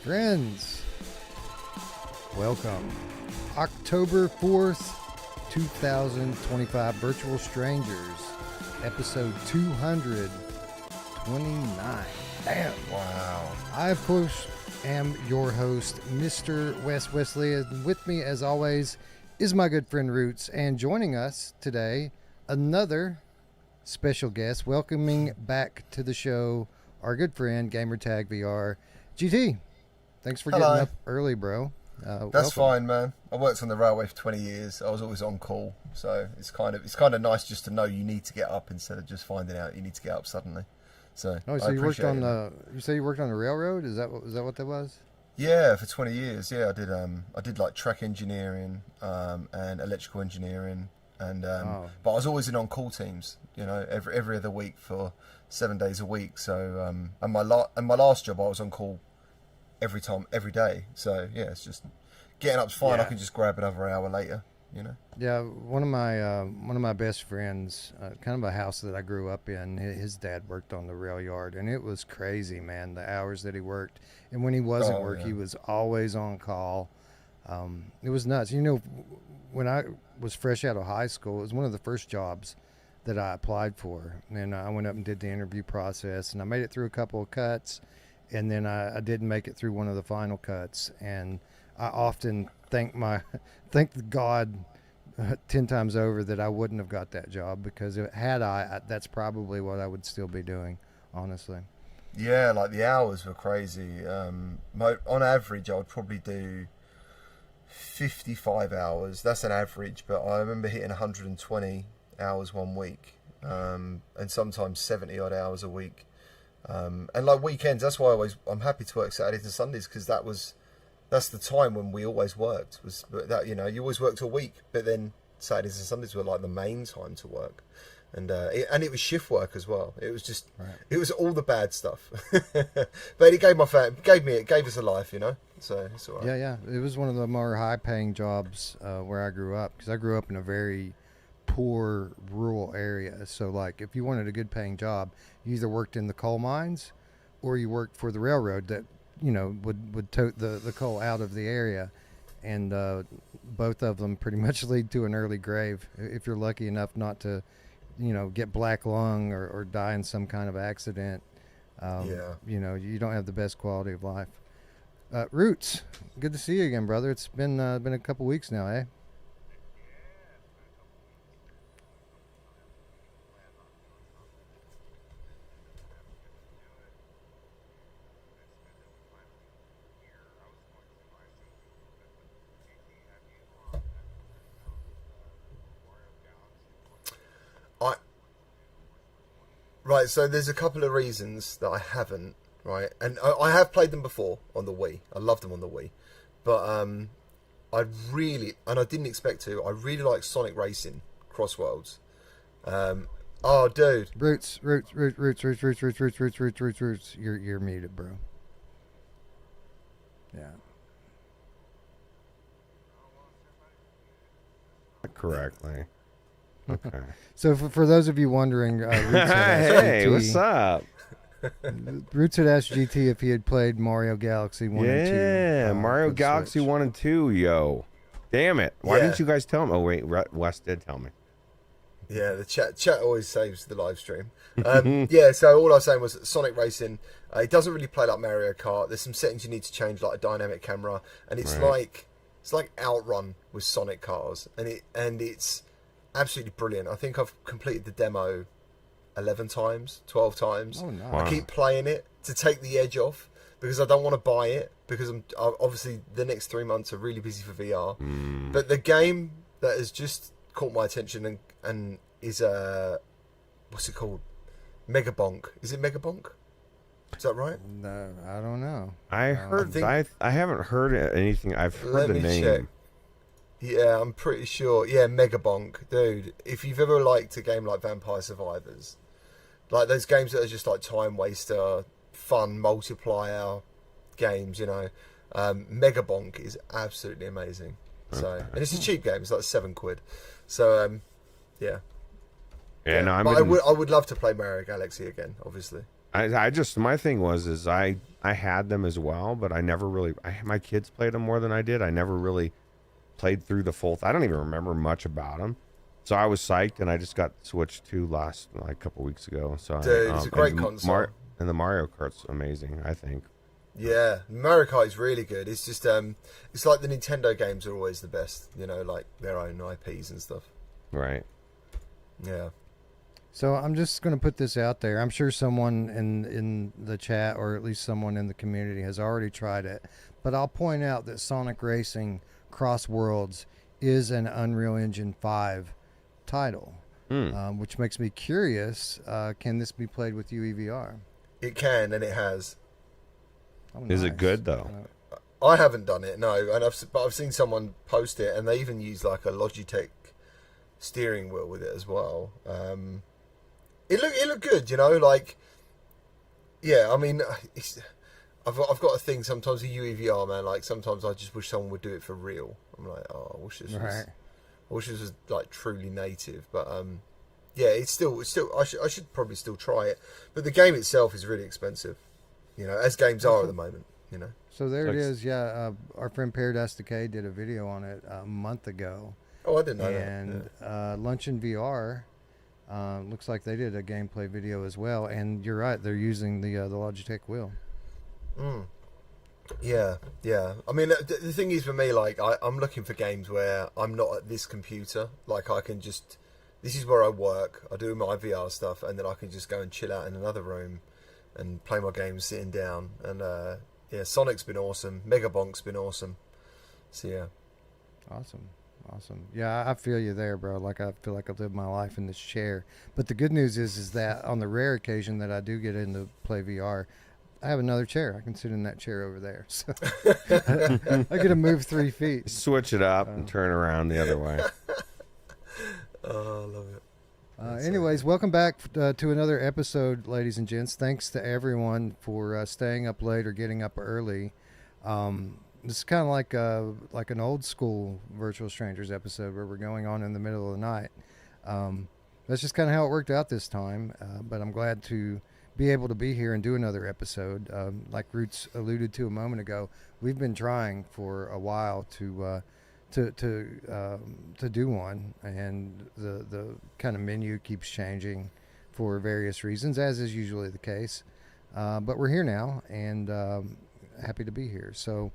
Friends, welcome. October 4th, 2025, Virtual Strangers, episode 229. Damn. Wow. I, of course, am your host, Mr. Wes Wesley, and with me, as always, is my good friend Roots, and joining us today, another special guest, welcoming back to the show, our good friend, Gamertag VR, GT. Thanks for getting up early, bro. That's fine, man. I worked on the railway for 20 years. I was always on call, so it's kind of nice just to know you need to get up instead of just finding out you need to get up suddenly. So you worked on you say you worked on the railroad? Is that what that was? Yeah, for 20 years. Yeah, I did like track engineering and electrical engineering, and but I was always in on call teams. You know, every other week for 7 days a week. So and my last job I was on call every day. So yeah, it's just getting up's fine. I can just grab another hour later, you know. Yeah, one of my best friends, kind of a house that I grew up in, his dad worked on the rail yard, and it was crazy, man, the hours that he worked. And when he wasn't working, he was always on call. It was nuts. You know, when I was fresh out of high school, it was one of the first jobs that I applied for, and I went up and did the interview process, and I made it through a couple of cuts. And then I didn't make it through one of the final cuts, and I often thank God 10 times over that I wouldn't have got that job, because had I, that's probably what I would still be doing, honestly. Yeah, like the hours were crazy. On average, I would probably do 55 hours. That's an average, but I remember hitting 120 hours one week, and sometimes 70 odd hours a week. And like weekends, that's why I'm happy to work Saturdays and Sundays, because that's the time when we always worked. Was that, you know, you always worked a week, but then Saturdays and Sundays were like the main time to work, and it was shift work as well. It was just It was all the bad stuff, but it gave us a life, you know. So it's all right. Yeah. It was one of the more high-paying jobs where I grew up, because I grew up in a very poor rural area. So like, if you wanted a good paying job, you either worked in the coal mines or you worked for the railroad that, you know, would tote the coal out of the area, and both of them pretty much lead to an early grave if you're lucky enough not to, you know, get black lung or die in some kind of accident. You know, you don't have the best quality of life. Roots, good to see you again, brother. It's been a couple weeks now, eh? Right, so there's a couple of reasons that I haven't, right? And I have played them before on the Wii. I love them on the Wii. But I didn't expect to, I really like Sonic Racing Crossworlds. Oh, dude. Roots. You're muted, bro. Yeah. Correctly. Okay. So for those of you wondering, Roots hey, what's up? Roots had asked GT if he had played Mario Galaxy 1 and 2. Yeah, Mario Galaxy 1 and 2, yo. Damn it. Why didn't you guys tell me? Oh, wait, Wes did tell me. Yeah, the chat always saves the live stream. Yeah, so all I was saying was Sonic Racing, it doesn't really play like Mario Kart. There's some settings you need to change, like a dynamic camera, and it's like Outrun with Sonic cars, and it's absolutely brilliant. I think I've completed the demo 11 times, 12 times. Oh, nice. I keep playing it to take the edge off, because I don't want to buy it, because I'm obviously the next 3 months are really busy for VR. But the game that has just caught my attention and is what's it called? Megabonk. Is it Megabonk? Is that right? No, I don't know. I haven't heard anything. I've heard the name. Check. Yeah, I'm pretty sure. Yeah, Megabonk, dude. If you've ever liked a game like Vampire Survivors, like those games that are just like time waster, fun multiplier games, you know, Megabonk is absolutely amazing. So, and it's a cheap game. It's like £7. So, yeah. Yeah, no, I would love to play Mario Galaxy again, obviously. I just my thing is I had them as well, but I never really. My kids played them more than I did. I never really played through the full. I don't even remember much about them. So I was psyched, and I just got Switch 2 last a couple weeks ago. So Dude, it's a great console. And the Mario Kart's amazing, I think. Yeah, Mario Kart is really good. It's just it's like the Nintendo games are always the best. You know, like their own IPs and stuff. Right. Yeah. So I'm just going to put this out there. I'm sure someone in the chat, or at least someone in the community, has already tried it. But I'll point out that Sonic Racing Cross Worlds is an Unreal Engine 5 title, which makes me curious. Can this be played with UEVR? It can, and it has. Oh, Is nice. it good though? I haven't done it, no, and I've seen someone post it, and they even use like a Logitech steering wheel with it as well. It looked good, you know, like, yeah. I mean, I've got a thing sometimes with UEVR, man. Like sometimes I just wish someone would do it for real. I'm like, oh, I wish this was like truly native, but yeah, it's still. I should probably still try it, but the game itself is really expensive, you know, as games are at the moment, you know. So there it is. Yeah, our friend Paradise Decay did a video on it a month ago. Oh, I didn't know and, that. Yeah. Lunch in VR looks like they did a gameplay video as well. And you're right, they're using the Logitech wheel. Yeah. I mean, the thing is for me, like, I'm looking for games where I'm not at this computer. Like, I can just... This is where I work. I do my VR stuff, and then I can just go and chill out in another room and play my games sitting down. And, yeah, Sonic's been awesome. Megabonk's been awesome. So, yeah. Awesome. Yeah, I feel you there, bro. Like, I feel like I've lived my life in this chair. But the good news is that on the rare occasion that I do get into play VR, I have another chair. I can sit in that chair over there. So I get to move 3 feet. Switch it up and turn around the other way. Oh, I love it. Anyways, welcome back to another episode, ladies and gents. Thanks to everyone for staying up late or getting up early. This is kind of like an old school Virtual Strangers episode where we're going on in the middle of the night. That's just kind of how it worked out this time. But I'm glad to be able to be here and do another episode. Like Roots alluded to a moment ago, we've been trying for a while to do one, and the kind of menu keeps changing for various reasons, as is usually the case. But we're here now, and happy to be here. So.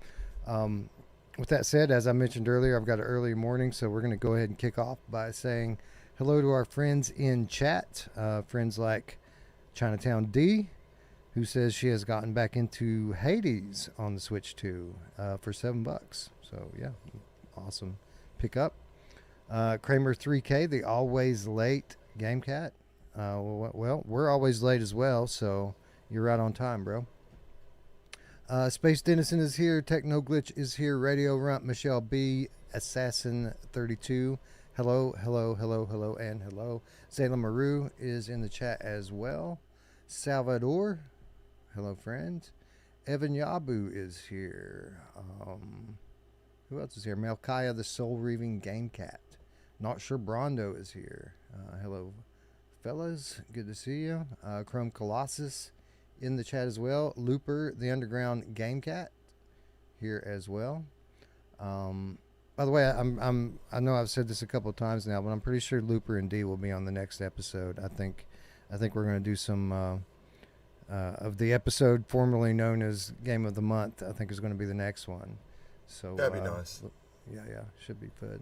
With that said, as I mentioned earlier, I've got an early morning, so we're going to go ahead and kick off by saying hello to our friends in chat. Friends like Chinatown D, who says she has gotten back into Hades on the Switch 2 for $7. So, yeah, awesome pickup. Kramer 3K, the always late Game Cat. Well, we're always late as well, so you're right on time, bro. Space Dennison is here. Techno Glitch is here. Radio Rump, Michelle B, Assassin 32. Hello, and hello. Zayla Maru is in the chat as well. Salvador, hello, friend. Evan Yabu is here. Who else is here? Melkaya, the Soul Reaving Game Cat. Not sure Brondo is here. Hello, fellas. Good to see you. Chrome Colossus in the chat as well. Looper, the Underground Game Cat, here as well. By the way, I know I've said this a couple of times now, but I'm pretty sure Looper and D will be on the next episode. I think we're going to do some of the episode formerly known as Game of the Month. I think is going to be the next one. So that'd be nice. Yeah, should be fun.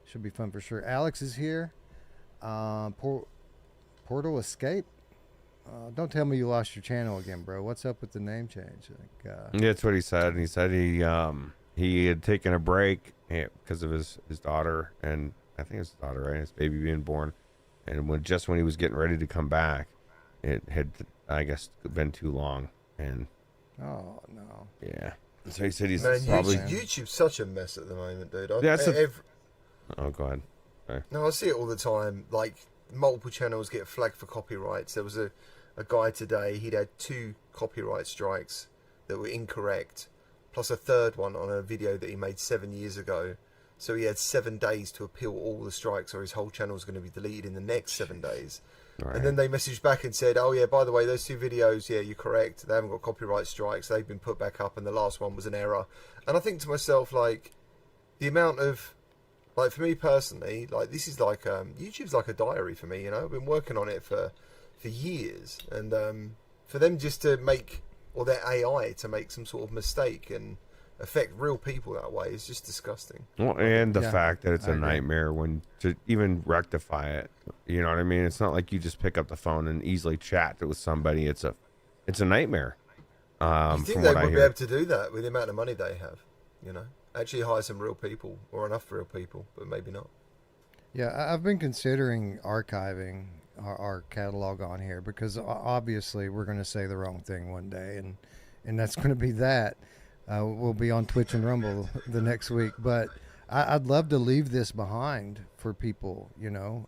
Should be fun for sure. Alex is here. Portal Escape. Don't tell me you lost your channel again, bro. What's up with the name change? Yeah, that's what he said. He said he had taken a break because of his daughter, and I think it's his daughter, right? His baby being born, and when he was getting ready to come back, it had, I guess, been too long, and oh no, yeah. So he said he's man, probably YouTube's such a mess at the moment, dude. Oh, go ahead. Sorry. No, I see it all the time. Like, multiple channels get flagged for copyrights. There was a guy today, he'd had 2 copyright strikes that were incorrect, plus a third one on a video that he made 7 years ago. So he had 7 days to appeal all the strikes, or his whole channel was going to be deleted in the next 7 days. Right. And then they messaged back and said, "Oh yeah, by the way, those 2 videos, yeah, you're correct. They haven't got copyright strikes. They've been put back up, and the last one was an error." And I think to myself, like, the amount of, like, for me personally, like, this is like YouTube's like a diary for me. You know, I've been working on it for years, and for them just to make, or their AI to make some sort of mistake and affect real people that way is just disgusting. Well, and the fact that it's a nightmare when to even rectify it. You know what I mean? It's not like you just pick up the phone and easily chat with somebody. It's a nightmare. You think from they what I would be hear. able to do that with the amount of money they have? You know, actually hire some real people or enough real people, but maybe not. Yeah, I've been considering archiving our catalog on here because obviously we're going to say the wrong thing one day, and that's going to be that. We'll be on Twitch and Rumble the next week, but I'd love to leave this behind for people, you know.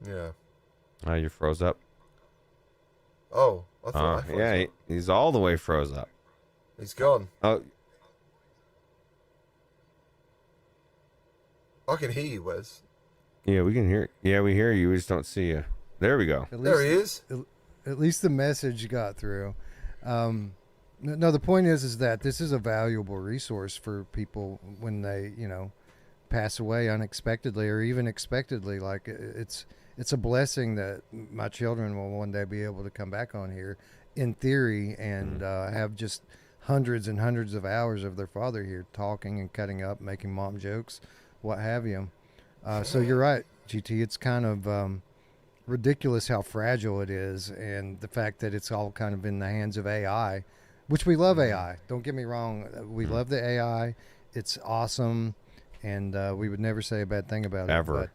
Yeah. You froze up. Oh, I thought I froze yeah, up. he's all the way froze up. He's gone. Oh, I can hear you, Wes. yeah, we can hear. Yeah, we hear you. We just don't see you. There we go. There he is. At least the message got through. No, the point is that this is a valuable resource for people when they, you know, pass away unexpectedly or even expectedly. Like it's a blessing that my children will one day be able to come back on here, in theory, and have just hundreds and hundreds of hours of their father here talking and cutting up, making mom jokes, what have you. So you're right, GT. It's kind of ridiculous how fragile it is, and the fact that it's all kind of in the hands of AI, which we love AI. Don't get me wrong. We love the AI. It's awesome, and we would never say a bad thing about Ever. it.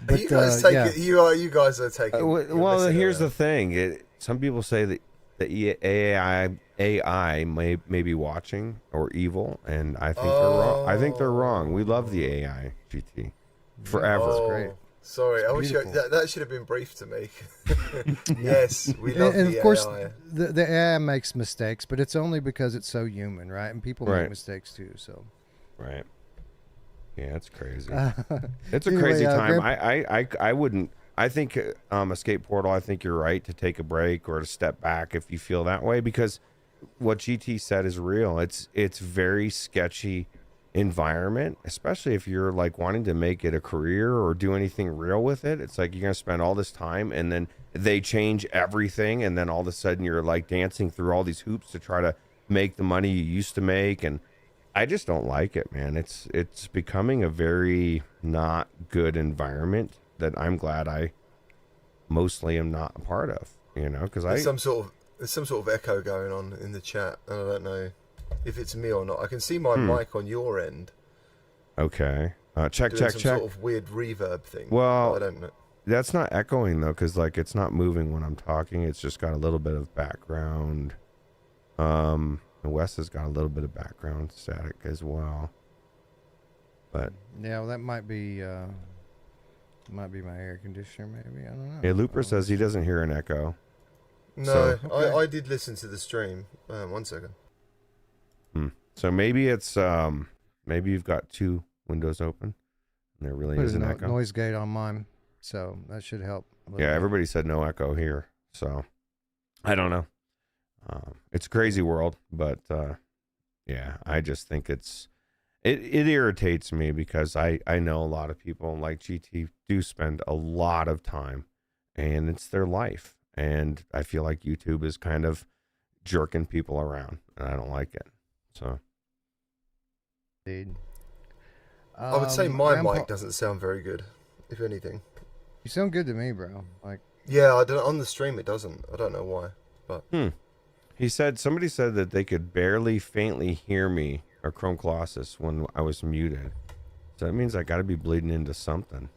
But, you guys take it. You guys are taking. Well, here's the thing. Some people say that the AI may be watching or evil, and I think they're wrong. I think they're wrong. We love the AI, GT, forever. That's great. Sorry, I wish that should have been briefed to me. Yes, we love and the of course, AI. the AI makes mistakes, but it's only because it's so human, right? And people Right. make mistakes too. So, Right. Yeah, it's crazy. It's a anyway, crazy time. I wouldn't. I think Escape Portal. I think you're right to take a break or to step back if you feel that way, because what GT said is real. It's very sketchy environment, especially if you're like wanting to make it a career or do anything real with it. It's like you're gonna spend all this time and then they change everything, and then all of a sudden you're like dancing through all these hoops to try to make the money you used to make. And I just don't like it, man. It's becoming a very not good environment that I'm glad I mostly am not a part of, you know, because There's some sort of echo going on in the chat, and I don't know if it's me or not. I can see my mic on your end. Okay. Check. Sort of weird reverb thing. Well, I don't know. That's not echoing though, because like it's not moving when I'm talking. It's just got a little bit of background. And Wes has got a little bit of background static as well. But yeah, well, that might be my air conditioner, maybe. I don't know. yeah, Looper says he doesn't hear an echo. No, okay. I did listen to the stream. 1 second. So maybe it's maybe you've got two windows open, and there really Put is a an echo. noise gate on mine, so that should help. a little Yeah, bit. everybody said no echo here, so I don't know. It's a crazy world, but yeah, I just think it irritates me because I know a lot of people like GT do spend a lot of time, and it's their life, and I feel like YouTube is kind of jerking people around, and I don't like it. So Indeed. I would say my Grandpa- mic doesn't sound very good, if anything. You sound good to me, bro. Like, Yeah, I don't, on the stream it doesn't. I don't know why, but somebody said that they could barely faintly hear me or Chrome Colossus when I was muted. So that means I got to be bleeding into something.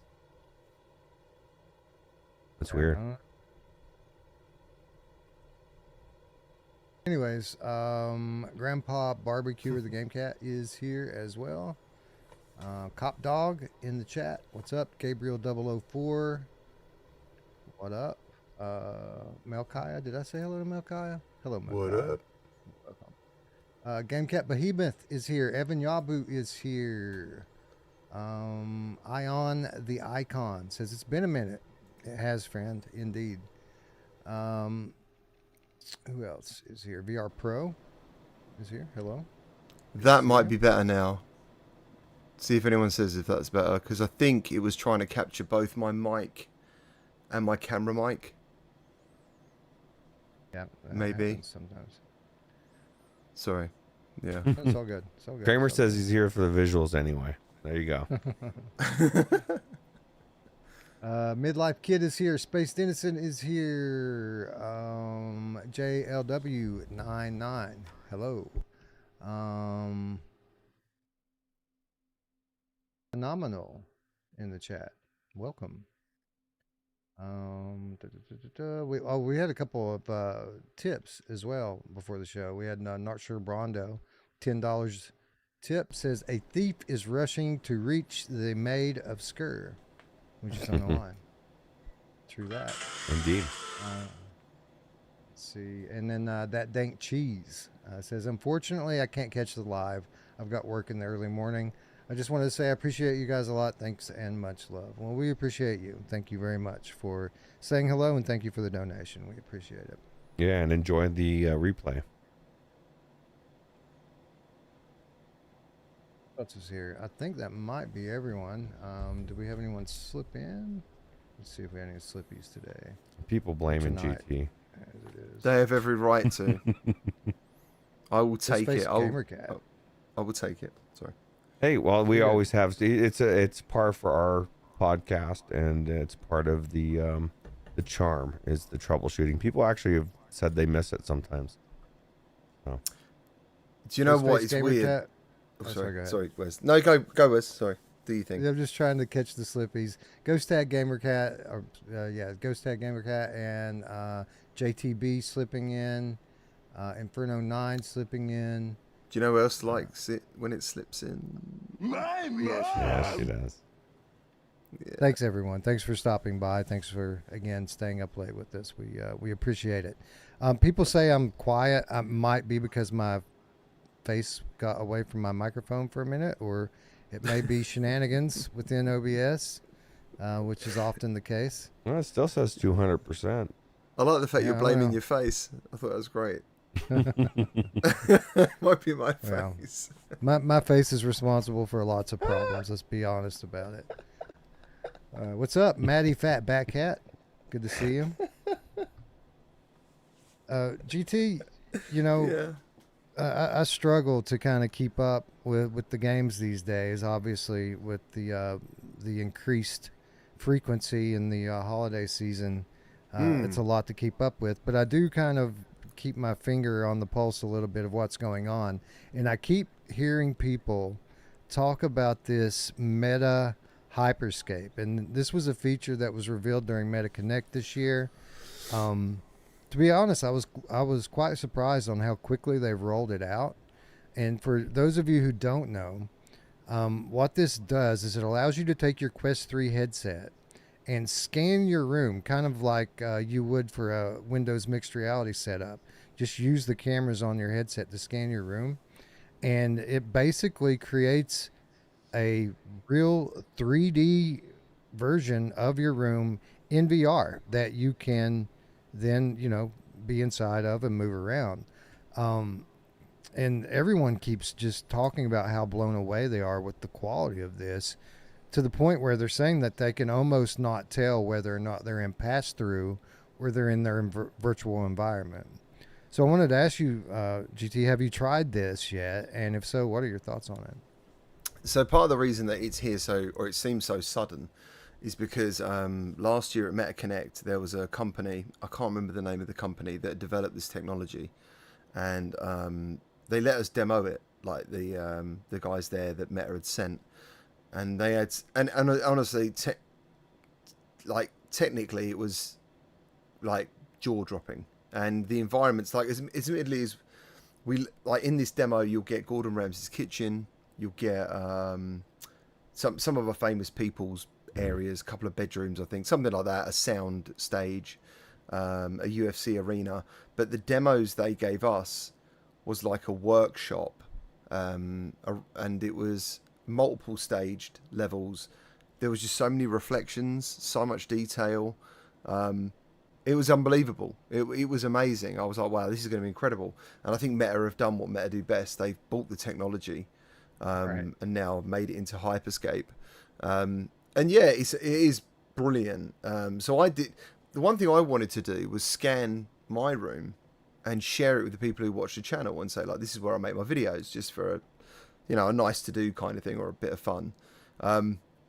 That's weird. Anyways, Grandpa Barbecue or the Game Cat is here as well. Cop Dog in the chat. What's up? Gabriel 004. What up? Melchiah. Did I say hello to Melchiah? Hello, Melchiah. what up? Game Cat Behemoth is here. Evan Yabu is here. Ion the Icon says it's been a minute. It has, friend, indeed. Um, who else is here? VR Pro is here. Hello. That might be better now. See if anyone says if that's better, because I think it was trying to capture both my mic and my camera mic. Yeah, maybe sometimes. Sorry. Yeah. It's all good. It's all good. Kramer says he's here for the visuals anyway. There you go. Midlife Kid is here. Space Dennison is here. JLW99. Hello. Phenomenal in the chat. Welcome. We had a couple of tips as well before the show. We had Not Sure Brondo, $10 tip, says a thief is rushing to reach the Maid of Sker, which is on the line. True that. Indeed. Let's see. And then that dank cheese says, unfortunately, I can't catch the live. I've got work in the early morning. I just wanted to say I appreciate you guys a lot. Thanks and much love. Well, we appreciate you. Thank you very much for saying hello, and thank you for the donation. We appreciate it. Yeah, and enjoy the replay. What else is here? I think that might be everyone. Do we have anyone slip in? Let's see if we have any slippies today. People blaming Tonight, GT. as it is. They have every right to. I will take it. I will take it. Sorry. Hey, well, we Yeah. always have. It's par for our podcast, and it's part of the charm is the troubleshooting. People actually have said they miss it sometimes. Do you know what? It's weird. Sorry, Wes. No, go, Wes. Sorry. Do you think? I'm just trying to catch the slippies. Ghost Tag Gamercat, Ghost Tag Gamercat, and JTB slipping in, Inferno 9 slipping in. Do you know who else likes it when it slips in? Yeah, she does. Yeah. Thanks everyone. Thanks for stopping by. Thanks for again staying up late with us. We appreciate it. People say I'm quiet. I might be because my face got away from my microphone for a minute, or it may be shenanigans within OBS, which is often the case. Well, it still says 200%. I like the fact you're blaming your face. I thought that was great. Might be my face. My face is responsible for lots of problems. Let's be honest about it. What's up, Matty Fat Bat Cat? Good to see you. GT, you know, I struggle to kind of keep up with the games these days. Obviously, with the increased frequency in the holiday season, it's a lot to keep up with. But I do kind of keep my finger on the pulse a little bit of what's going on, and I keep hearing people talk about this Meta Hyperscape, and this was a feature that was revealed during Meta Connect this year. To be honest, I was quite surprised on how quickly they've rolled it out. And for those of you who don't know, what this does is it allows you to take your Quest 3 headset and scan your room, kind of like you would for a Windows mixed reality setup. Just use the cameras on your headset to scan your room, and it basically creates a real 3D version of your room in VR that you can then, be inside of and move around. And everyone keeps just talking about how blown away they are with the quality of this, to the point where they're saying that they can almost not tell whether or not they're in pass-through or they're in their virtual environment. So I wanted to ask you, GT, have you tried this yet? And if so, what are your thoughts on it? So part of the reason that it's here or it seems so sudden, is because last year at Meta Connect there was a company, I can't remember the name of the company, that developed this technology, and they let us demo it, like the guys there that Meta had sent, and they had, and honestly, technically it was like jaw dropping, and the environments, like as admittedly as we like in this demo, you'll get Gordon Ramsay's kitchen, you'll get some of our famous people's areas, a couple of bedrooms, I think, something like that, a sound stage, a UFC arena. But the demos they gave us was like a workshop, and it was multiple staged levels. There was just so many reflections, so much detail. It was unbelievable. It was amazing. I was like, wow, this is going to be incredible. And I think Meta have done what Meta do best. They've bought the technology and now made it into Hyperscape. And yeah, it is brilliant. So I did. The one thing I wanted to do was scan my room and share it with the people who watch the channel and say, like, this is where I make my videos, just for a, you know, a nice to do kind of thing or a bit of fun. I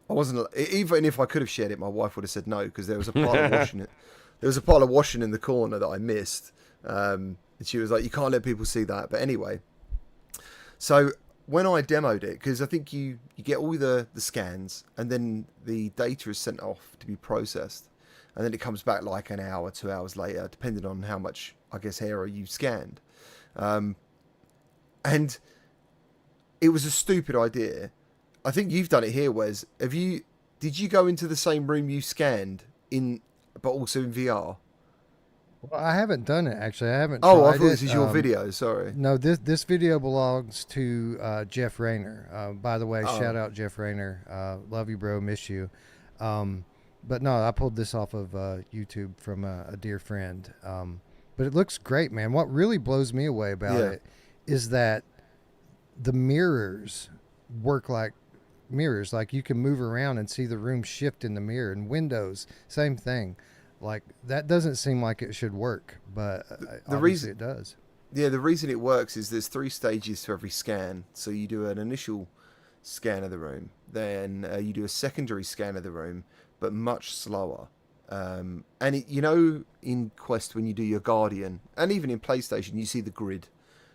wasn't, even if I could have shared it, my wife would have said no, because there was a pile of washing it. There was a pile of washing in the corner that I missed. And she was like, you can't let people see that. But anyway, so when I demoed it, because I think you get all the scans and then the data is sent off to be processed. And then it comes back like an hour, 2 hours later, depending on how much, I guess, area you scanned. And it was a stupid idea. I think you've done it here, Wes. Did you go into the same room you scanned but also in VR? Well, I haven't done it, actually. I haven't Oh, tried I thought this it. is your video. Sorry. No, this video belongs to Jeff Rayner. By the way, shout out Jeff Rayner. Love you, bro. Miss you. But no, I pulled this off of YouTube from a dear friend. But it looks great, man. What really blows me away about it is that the mirrors work like mirrors. Like, you can move around and see the room shift in the mirror. And windows, same thing. Like, that doesn't seem like it should work, but the reason it does. Yeah, the reason it works is there's 3 stages to every scan. So you do an initial scan of the room, then you do a secondary scan of the room, but much slower. And in Quest, when you do your Guardian, and even in PlayStation, you see the grid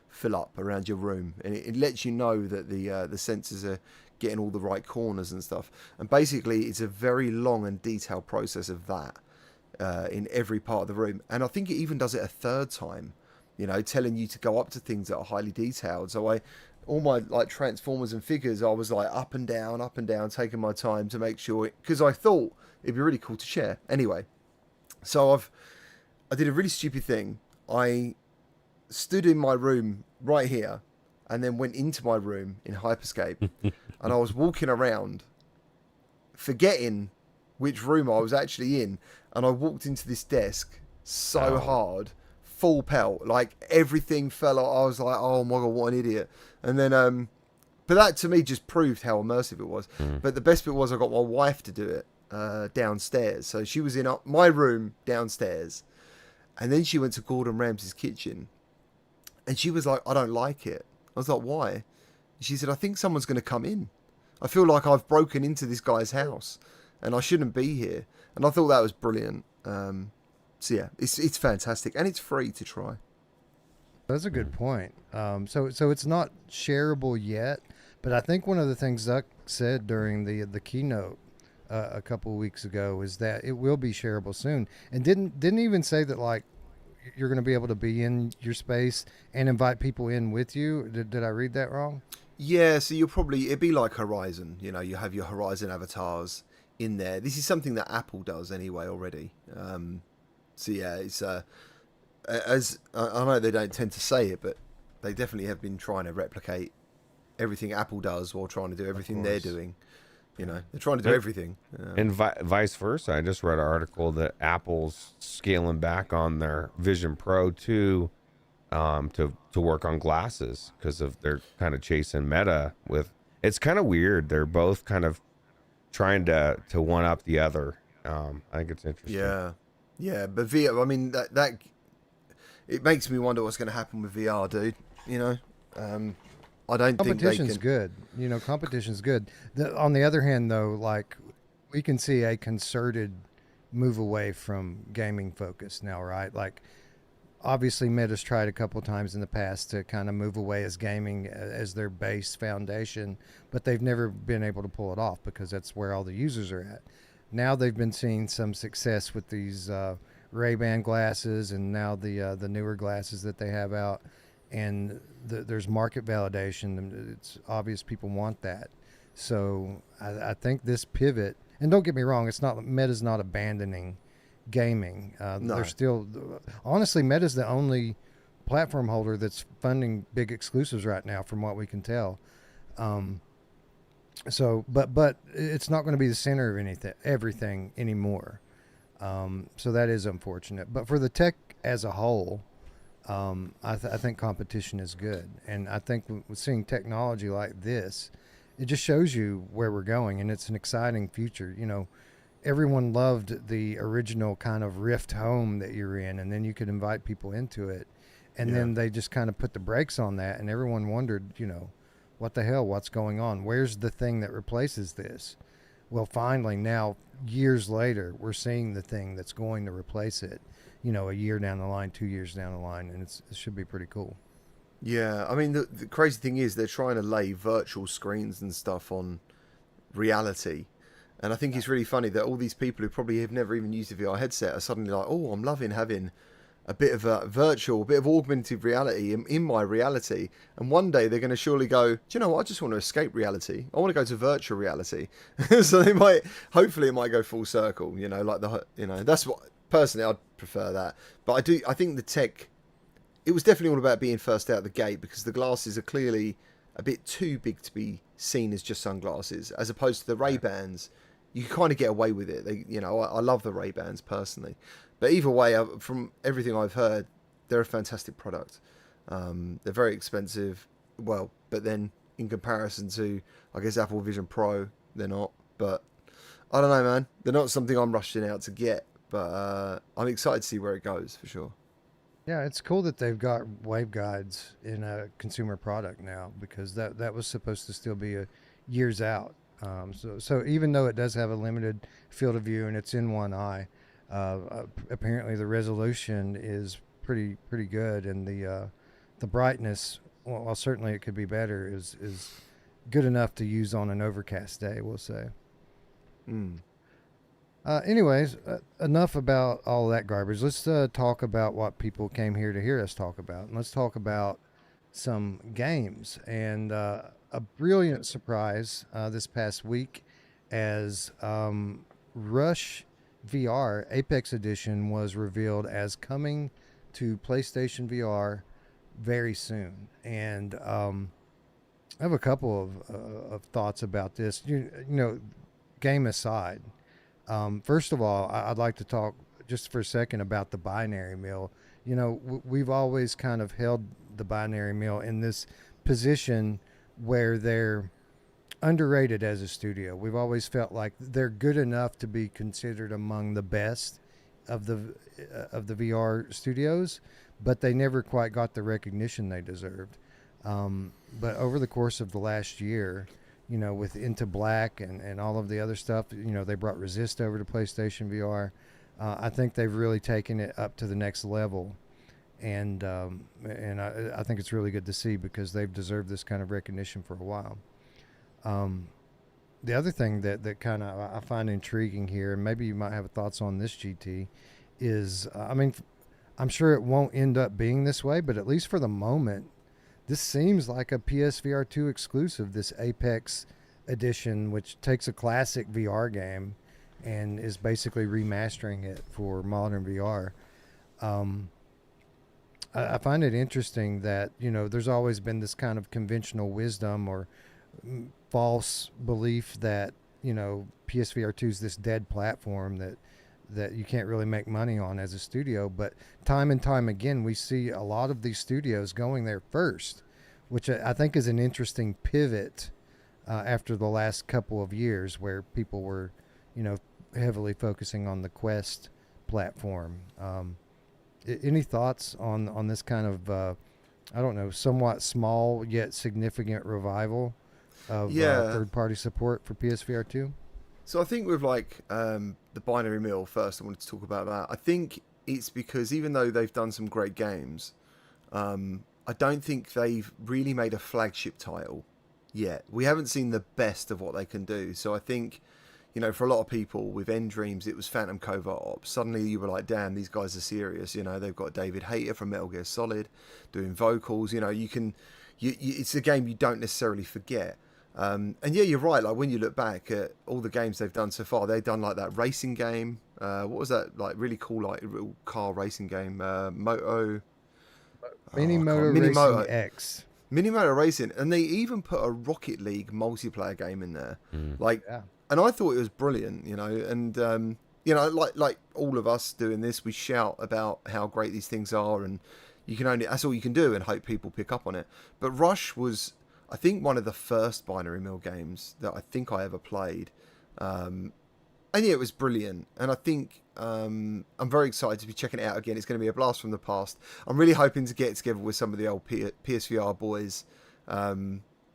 fill up around your room, and it lets you know that the sensors are getting all the right corners and stuff. And basically, it's a very long and detailed process of that in every part of the room. And I think it even does it a third time, telling you to go up to things that are highly detailed. So all my like transformers and figures, I was like up and down, taking my time to make sure, because I thought it'd be really cool to share. Anyway, so I did a really stupid thing. I stood in my room right here and then went into my room in Hyperscape and I was walking around forgetting which room I was actually in, and I walked into this desk so hard, full pelt, like everything fell out. I was like, oh my god, what an idiot. And then but that to me just proved how immersive it was. But the best bit was I got my wife to do it downstairs. So she was in my room downstairs, and then she went to Gordon Ramsay's kitchen and she was like, I don't like it. I was like, why? She said, I think someone's going to come in. I feel like I've broken into this guy's house and I shouldn't be here. And I thought that was brilliant. So yeah, it's fantastic, and it's free to try. That's a good point. So it's not shareable yet, but I think one of the things Zuck said during the keynote a couple of weeks ago is that it will be shareable soon, and didn't even say that, like, you're going to be able to be in your space and invite people in with you. Did I read that wrong? Yeah, so it'd be like Horizon. You have your Horizon avatars in there. This is something that Apple does anyway already. So yeah, it's as I know they don't tend to say it, but they definitely have been trying to replicate everything Apple does while trying to do everything they're doing. They're trying to do everything. And vice versa. I just read an article that Apple's scaling back on their Vision Pro to work on glasses because of they're kind of chasing Meta with. It's kind of weird. They're both kind of trying to one up the other. I think it's interesting. Yeah, but VR. I mean that it makes me wonder what's going to happen with VR, dude. I don't think competition's good. Competition's good. On the other hand, though, like, we can see a concerted move away from gaming focus now, right? Like, obviously, Meta's tried a couple times in the past to kind of move away as gaming as their base foundation, but they've never been able to pull it off because that's where all the users are at. Now they've been seeing some success with these Ray-Ban glasses, and now the newer glasses that they have out. And there's market validation. It's obvious people want that. So I think this pivot, and don't get me wrong, Meta's not abandoning gaming. No. They're still, honestly, Meta's the only platform holder that's funding big exclusives right now, from what we can tell. So, but it's not going to be the center of everything anymore. So that is unfortunate. But for the tech as a whole, I think competition is good, and I think with seeing technology like this, it just shows you where we're going, and it's an exciting future. Everyone loved the original kind of Rift home that you're in, and then you could invite people into it, and then they just kind of put the brakes on that, and everyone wondered, what the hell, what's going on? Where's the thing that replaces this? Well, finally, now years later, we're seeing the thing that's going to replace it. A year down the line, 2 years down the line, and it should be pretty cool. Yeah, I mean, the crazy thing is they're trying to lay virtual screens and stuff on reality. And I think it's really funny that all these people who probably have never even used a VR headset are suddenly like, oh, I'm loving having a bit of a bit of augmented reality in my reality. And one day they're going to surely go, do you know what? I just want to escape reality. I want to go to virtual reality. So hopefully it might go full circle, that's what, personally, I'd prefer that. But I think the tech, it was definitely all about being first out the gate, because the glasses are clearly a bit too big to be seen as just sunglasses, as opposed to the Ray-Bans. You kind of get away with it. I love the Ray-Bans personally, but either way, from everything I've heard, they're a fantastic product. They're very expensive, but then in comparison to, I guess, Apple Vision Pro, they're not. But I don't know, man. They're not something I'm rushing out to get, but I'm excited to see where it goes for sure. Yeah, it's cool that they've got waveguides in a consumer product now, because that was supposed to still be years out. So even though it does have a limited field of view and it's in one eye, apparently the resolution is pretty good, and the brightness, well, certainly it could be better, is good enough to use on an overcast day, we'll say. Anyways, enough about all that garbage. Let's talk about what people came here to hear us talk about. And let's talk about some games. And a brilliant surprise this past week, as Rush VR Apex Edition was revealed as coming to PlayStation VR very soon. And I have a couple of thoughts about this. Game aside. First of all, I'd like to talk just for a second about the binary mill. We've always kind of held the binary mill in this position where they're underrated as a studio. We've always felt like they're good enough to be considered among the best of the VR studios, but they never quite got the recognition they deserved. But over the course of the last year, with Into Black and all of the other stuff, they brought Resist over to PlayStation VR. I think they've really taken it up to the next level, and I think it's really good to see, because they've deserved this kind of recognition for a while. The other thing that kind of I find intriguing here, and maybe you might have thoughts on this, GT, is I'm sure it won't end up being this way, but at least for the moment, this seems like a PSVR 2 exclusive, this Apex edition, which takes a classic VR game and is basically remastering it for modern VR. I find it interesting that, there's always been this kind of conventional wisdom or false belief that, PSVR 2 is this dead platform that you can't really make money on as a studio. But time and time again, we see a lot of these studios going there first, which I think is an interesting pivot after the last couple of years, where people were, heavily focusing on the Quest platform. Any thoughts on this kind of, somewhat small yet significant revival of third-party support for PSVR 2? So I think with the binary mill first, I wanted to talk about that. I think it's because even though they've done some great games, I don't think they've really made a flagship title yet. We haven't seen the best of what they can do. So I think, for a lot of people with End Dreams, it was Phantom Covert Ops. Suddenly you were like, damn, these guys are serious. They've got David Hayter from Metal Gear Solid doing vocals. It's a game you don't necessarily forget. And yeah, you're right. Like, when you look back at all the games they've done so far, they've done like that racing game. What was that? Like, really cool, like car racing game. Mini Moto Racing X. Mini Motor Racing, and they even put a Rocket League multiplayer game in there. Like, Yeah. and I thought it was brilliant, you know. And you know, like all of us doing this, we shout about how great these things are, and that's all you can do, and hope people pick up on it. But Rush was, I think, one of the first binary mill games that I think I ever played. And yeah, it was brilliant. And I think I'm very excited to be checking it out again. It's going to be a blast from the past. I'm really hoping to get together with some of the old PSVR boys,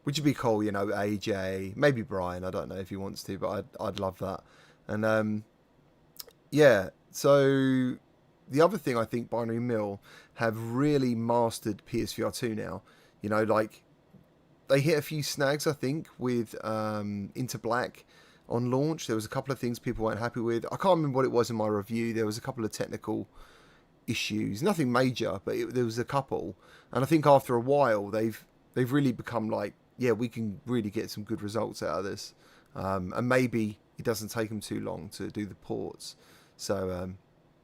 which would be cool. You know, AJ, maybe Brian. I don't know if he wants to, but I'd love that. And yeah, so the other thing, I think Binary Mill have really mastered PSVR 2 now. You know, like, they hit a few snags, I think, with Into Black on launch. There was a couple of things people weren't happy with. I can't remember what it was in my review. There was a couple of technical issues, nothing major, but there was a couple. And I think after a while, they've really become like, yeah, we can really get some good results out of this. And maybe it doesn't take them too long to do the ports. So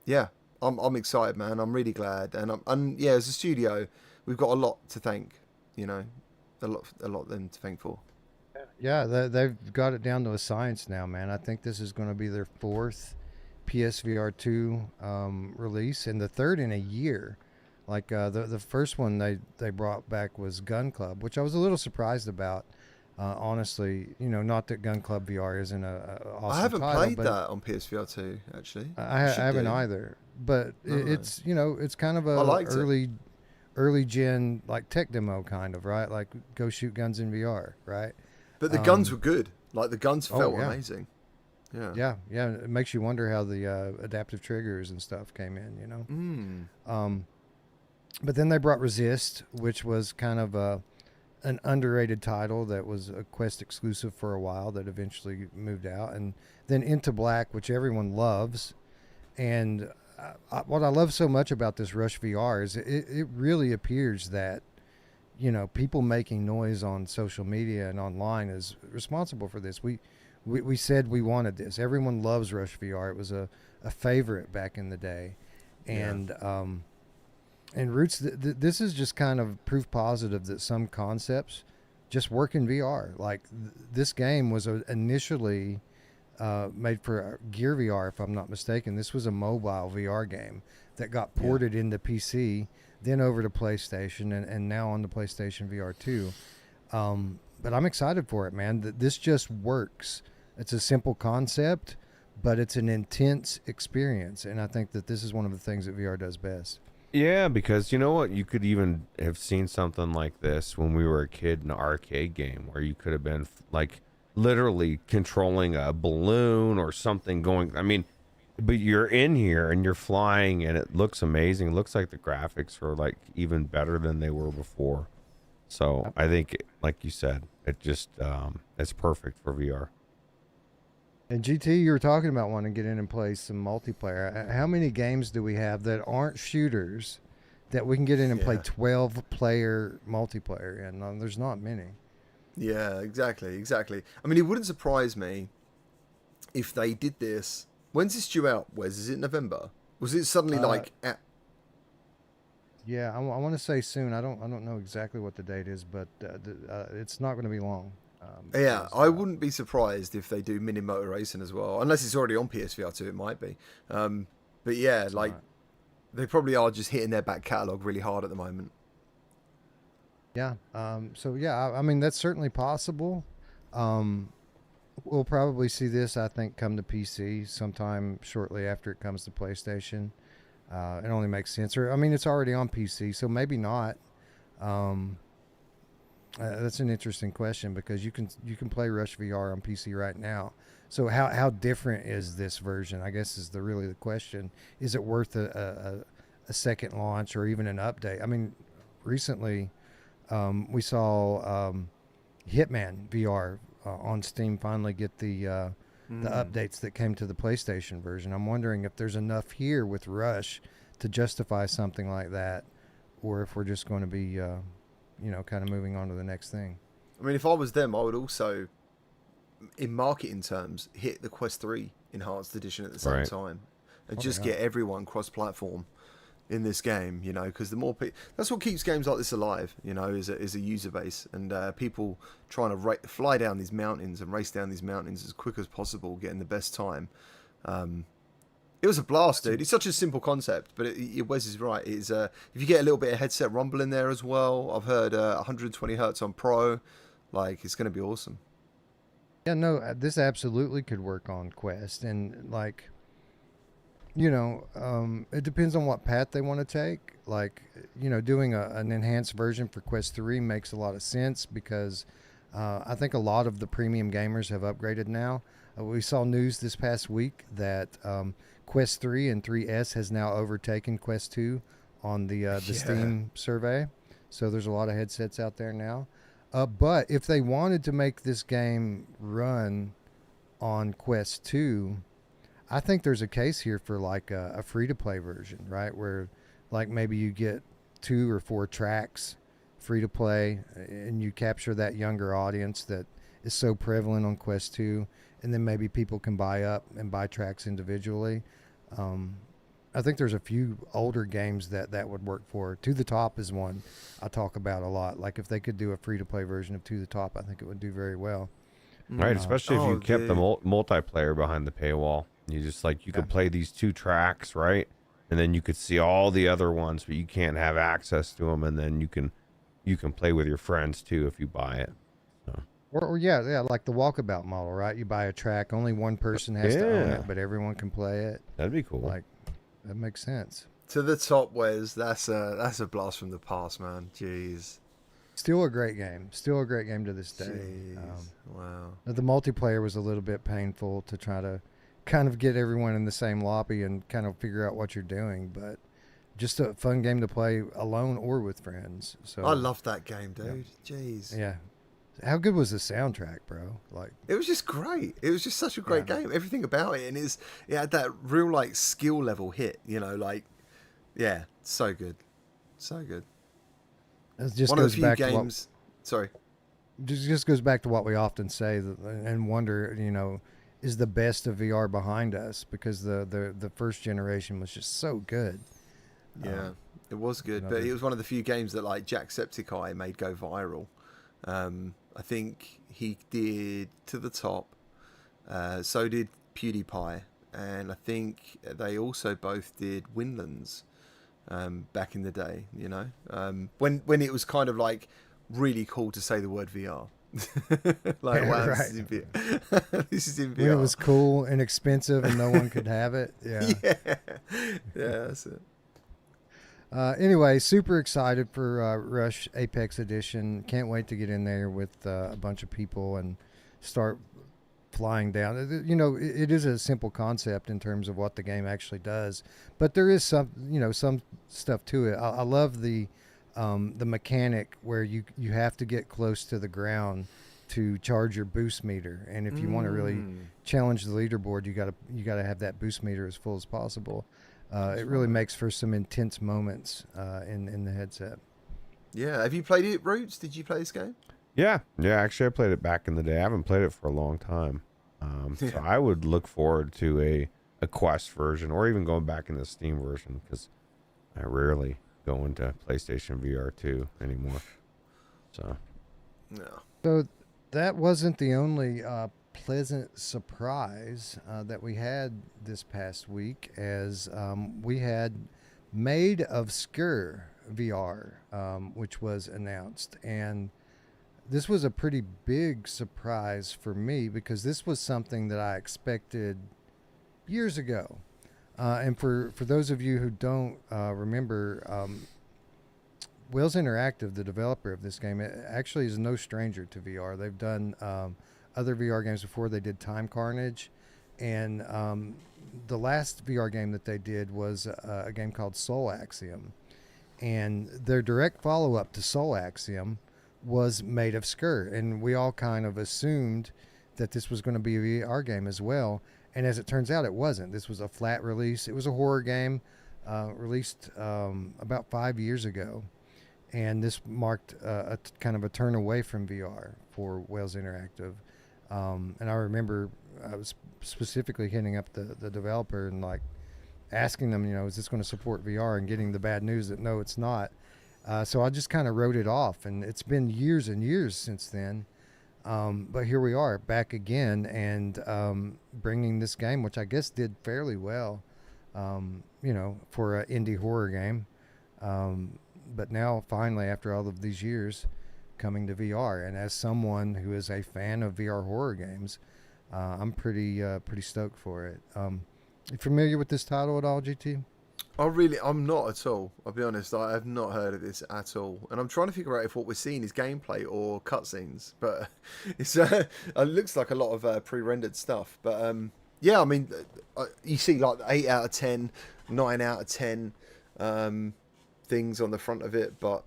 yeah, I'm excited, man. I'm really glad. And yeah, as a studio, we've got a lot to thank. You know, a lot of them to thank for. Yeah, they've got it down to a science now, man. I think this is going to be their fourth PSVR 2 release, and the third in a year. Like the first one they brought back was Gun Club, which I was a little surprised about. Honestly, you know, not that Gun Club VR isn't a awesome I haven't title, played but that on PSVR 2, actually. I haven't either. But it's, you know, it's kind of a early gen, like, tech demo kind of, right? Like, go shoot guns in VR, right? But the guns were good. Like, the guns felt amazing. Yeah. Yeah. It makes you wonder how the adaptive triggers and stuff came in, you know? But then they brought Resist, which was kind of an underrated title that was a Quest exclusive for a while that eventually moved out. And then Into Black, which everyone loves. And what I love so much about this Rush VR is it really appears that, you know, people making noise on social media and online is responsible for this. We said we wanted this. Everyone loves Rush VR. It was a favorite back in the day. And Roots, this is just kind of proof positive that some concepts just work in VR. Like, this game was initially made for Gear VR, if I'm not mistaken. This was a mobile VR game that got ported into PC, then over to PlayStation, and now on the PlayStation VR 2. But I'm excited for it, man. This just works. It's a simple concept, but it's an intense experience, and I think that this is one of the things that VR does best. Yeah, because you know what? You could even have seen something like this when we were a kid in an arcade game where you could have been, like, literally controlling a balloon or something going. I mean, but you're in here and you're flying and it looks amazing. It looks like the graphics are, like, even better than they were before. So I think, like you said, it just it's perfect for VR. And GT, you were talking about wanting to get in and play some multiplayer. How many games do we have that aren't shooters that we can get in and play 12-player multiplayer in? There's not many. Yeah, exactly. I mean, it wouldn't surprise me if they did this. When's this due out, Wes? Is it November? Was it suddenly Yeah, I want to say soon. I don't know exactly what the date is, but it's not going to be long. I wouldn't be surprised if they do Mini Motor Racing as well, unless it's already on PSVR 2. It might be, but yeah, that's like they probably are just hitting their back catalogue really hard at the moment. Yeah. So yeah, I mean, that's certainly possible. We'll probably see this, I think, come to PC sometime shortly after it comes to PlayStation. It only makes sense. Or, I mean, it's already on PC, so maybe not. That's an interesting question because you can play Rush VR on PC right now. So how different is this version? I guess is really the question. Is it worth a second launch or even an update? I mean, recently we saw Hitman VR on Steam finally get the updates that came to the PlayStation version. I'm wondering if there's enough here with Rush to justify something like that, or if we're just going to be, kind of moving on to the next thing. I mean, if I was them, I would also, in marketing terms, hit the Quest 3 Enhanced Edition at the same time, and just get everyone cross-platform. in this game, you know, because the more people, that's what keeps games like this alive, you know, is a user base, and people trying to fly down these mountains and race down these mountains as quick as possible, getting the best time. It was a blast, dude. It's such a simple concept, but Wes is right. It's if you get a little bit of headset rumble in there as well. I've heard 120 hertz on Pro, like it's going to be awesome. Yeah, no, this absolutely could work on Quest, and like, you know, it depends on what path they want to take. Like, you know, doing an enhanced version for Quest 3 makes a lot of sense because I think a lot of the premium gamers have upgraded now. We saw news this past week that Quest 3 and 3S has now overtaken Quest 2 on the Steam survey. So there's a lot of headsets out there now. But if they wanted to make this game run on Quest 2, I think there's a case here for like a free-to-play version, right? Where like maybe you get 2 or 4 tracks free-to-play and you capture that younger audience that is so prevalent on Quest 2, and then maybe people can buy up and buy tracks individually. I think there's a few older games that would work for. To the Top is one I talk about a lot. Like if they could do a free-to-play version of To the Top, I think it would do very well. Right, especially if you kept the multiplayer behind the paywall. You just you could play these 2 tracks, right? And then you could see all the other ones, but you can't have access to them. And then you can play with your friends too if you buy it. So. Or yeah, like the walkabout model, right? You buy a track, only one person has to own it, but everyone can play it. That'd be cool. Like that makes sense. To the Top, Wes. That's a blast from the past, man. Jeez. Still a great game. Still a great game to this day. Jeez. Wow. The multiplayer was a little bit painful to try to kind of get everyone in the same lobby and kind of figure out what you're doing, but just a fun game to play alone or with friends. So I love that game, dude. Yeah. Jeez. Yeah. How good was the soundtrack, bro? Like it was just great. It was just such a great game. Everything about it, and it had that real skill level hit. You know, so good, so good. It just one goes of the few back games. Sorry. Just goes back to what we often say and wonder. You know, is the best of VR behind us because the first generation was just so good. Yeah, it was good, but it was one of the few games that Jacksepticeye made go viral. I think he did To the Top, so did PewDiePie, and I think they also both did Winlands back in the day, you know, when it was kind of really cool to say the word VR. Wow, right. This is in VR. This is in VR. When it was cool and expensive and no one could have it. Yeah. Yeah, that's it. Anyway, super excited for Rush Apex Edition. Can't wait to get in there with a bunch of people and start flying down. You know, it is a simple concept in terms of what the game actually does, but there is some stuff to it. I love the mechanic where you have to get close to the ground to charge your boost meter, and if you want to really challenge the leaderboard, you gotta have that boost meter as full as possible. It really makes for some intense moments in the headset. Yeah, have you played it, Roots? Did you play this game? Yeah. Actually, I played it back in the day. I haven't played it for a long time, so I would look forward to a Quest version, or even going back in the Steam version, because I rarely go into PlayStation VR 2 anymore. So that wasn't the only pleasant surprise that we had this past week, as we had Maid of Sker VR, which was announced, and this was a pretty big surprise for me because this was something that I expected years ago. And for those of you who don't remember, Wales Interactive, the developer of this game, actually is no stranger to VR. They've done other VR games before. They did Time Carnage, and the last VR game that they did was a game called Soul Axiom, and their direct follow-up to Soul Axiom was Maid of Sker, and we all kind of assumed that this was going to be a VR game as well, and as it turns out, it wasn't. This was a flat release. It was a horror game released about 5 years ago, and this marked a kind of a turn away from VR for Wales Interactive. And I remember I was specifically hitting up the developer and asking them, is this going to support VR, and getting the bad news that no, it's not. So I just kind of wrote it off, and it's been years and years since then. But here we are back again, and bringing this game, which I guess did fairly well, for an indie horror game. But now, finally, after all of these years, coming to VR, and as someone who is a fan of VR horror games, I'm pretty stoked for it. You familiar with this title at all, GT? I'm not at all. I'll be honest, I have not heard of this at all. And I'm trying to figure out if what we're seeing is gameplay or cutscenes. But it looks like a lot of pre-rendered stuff. But yeah, I mean, you see like 8 out of 10, 9 out of 10 things on the front of it. But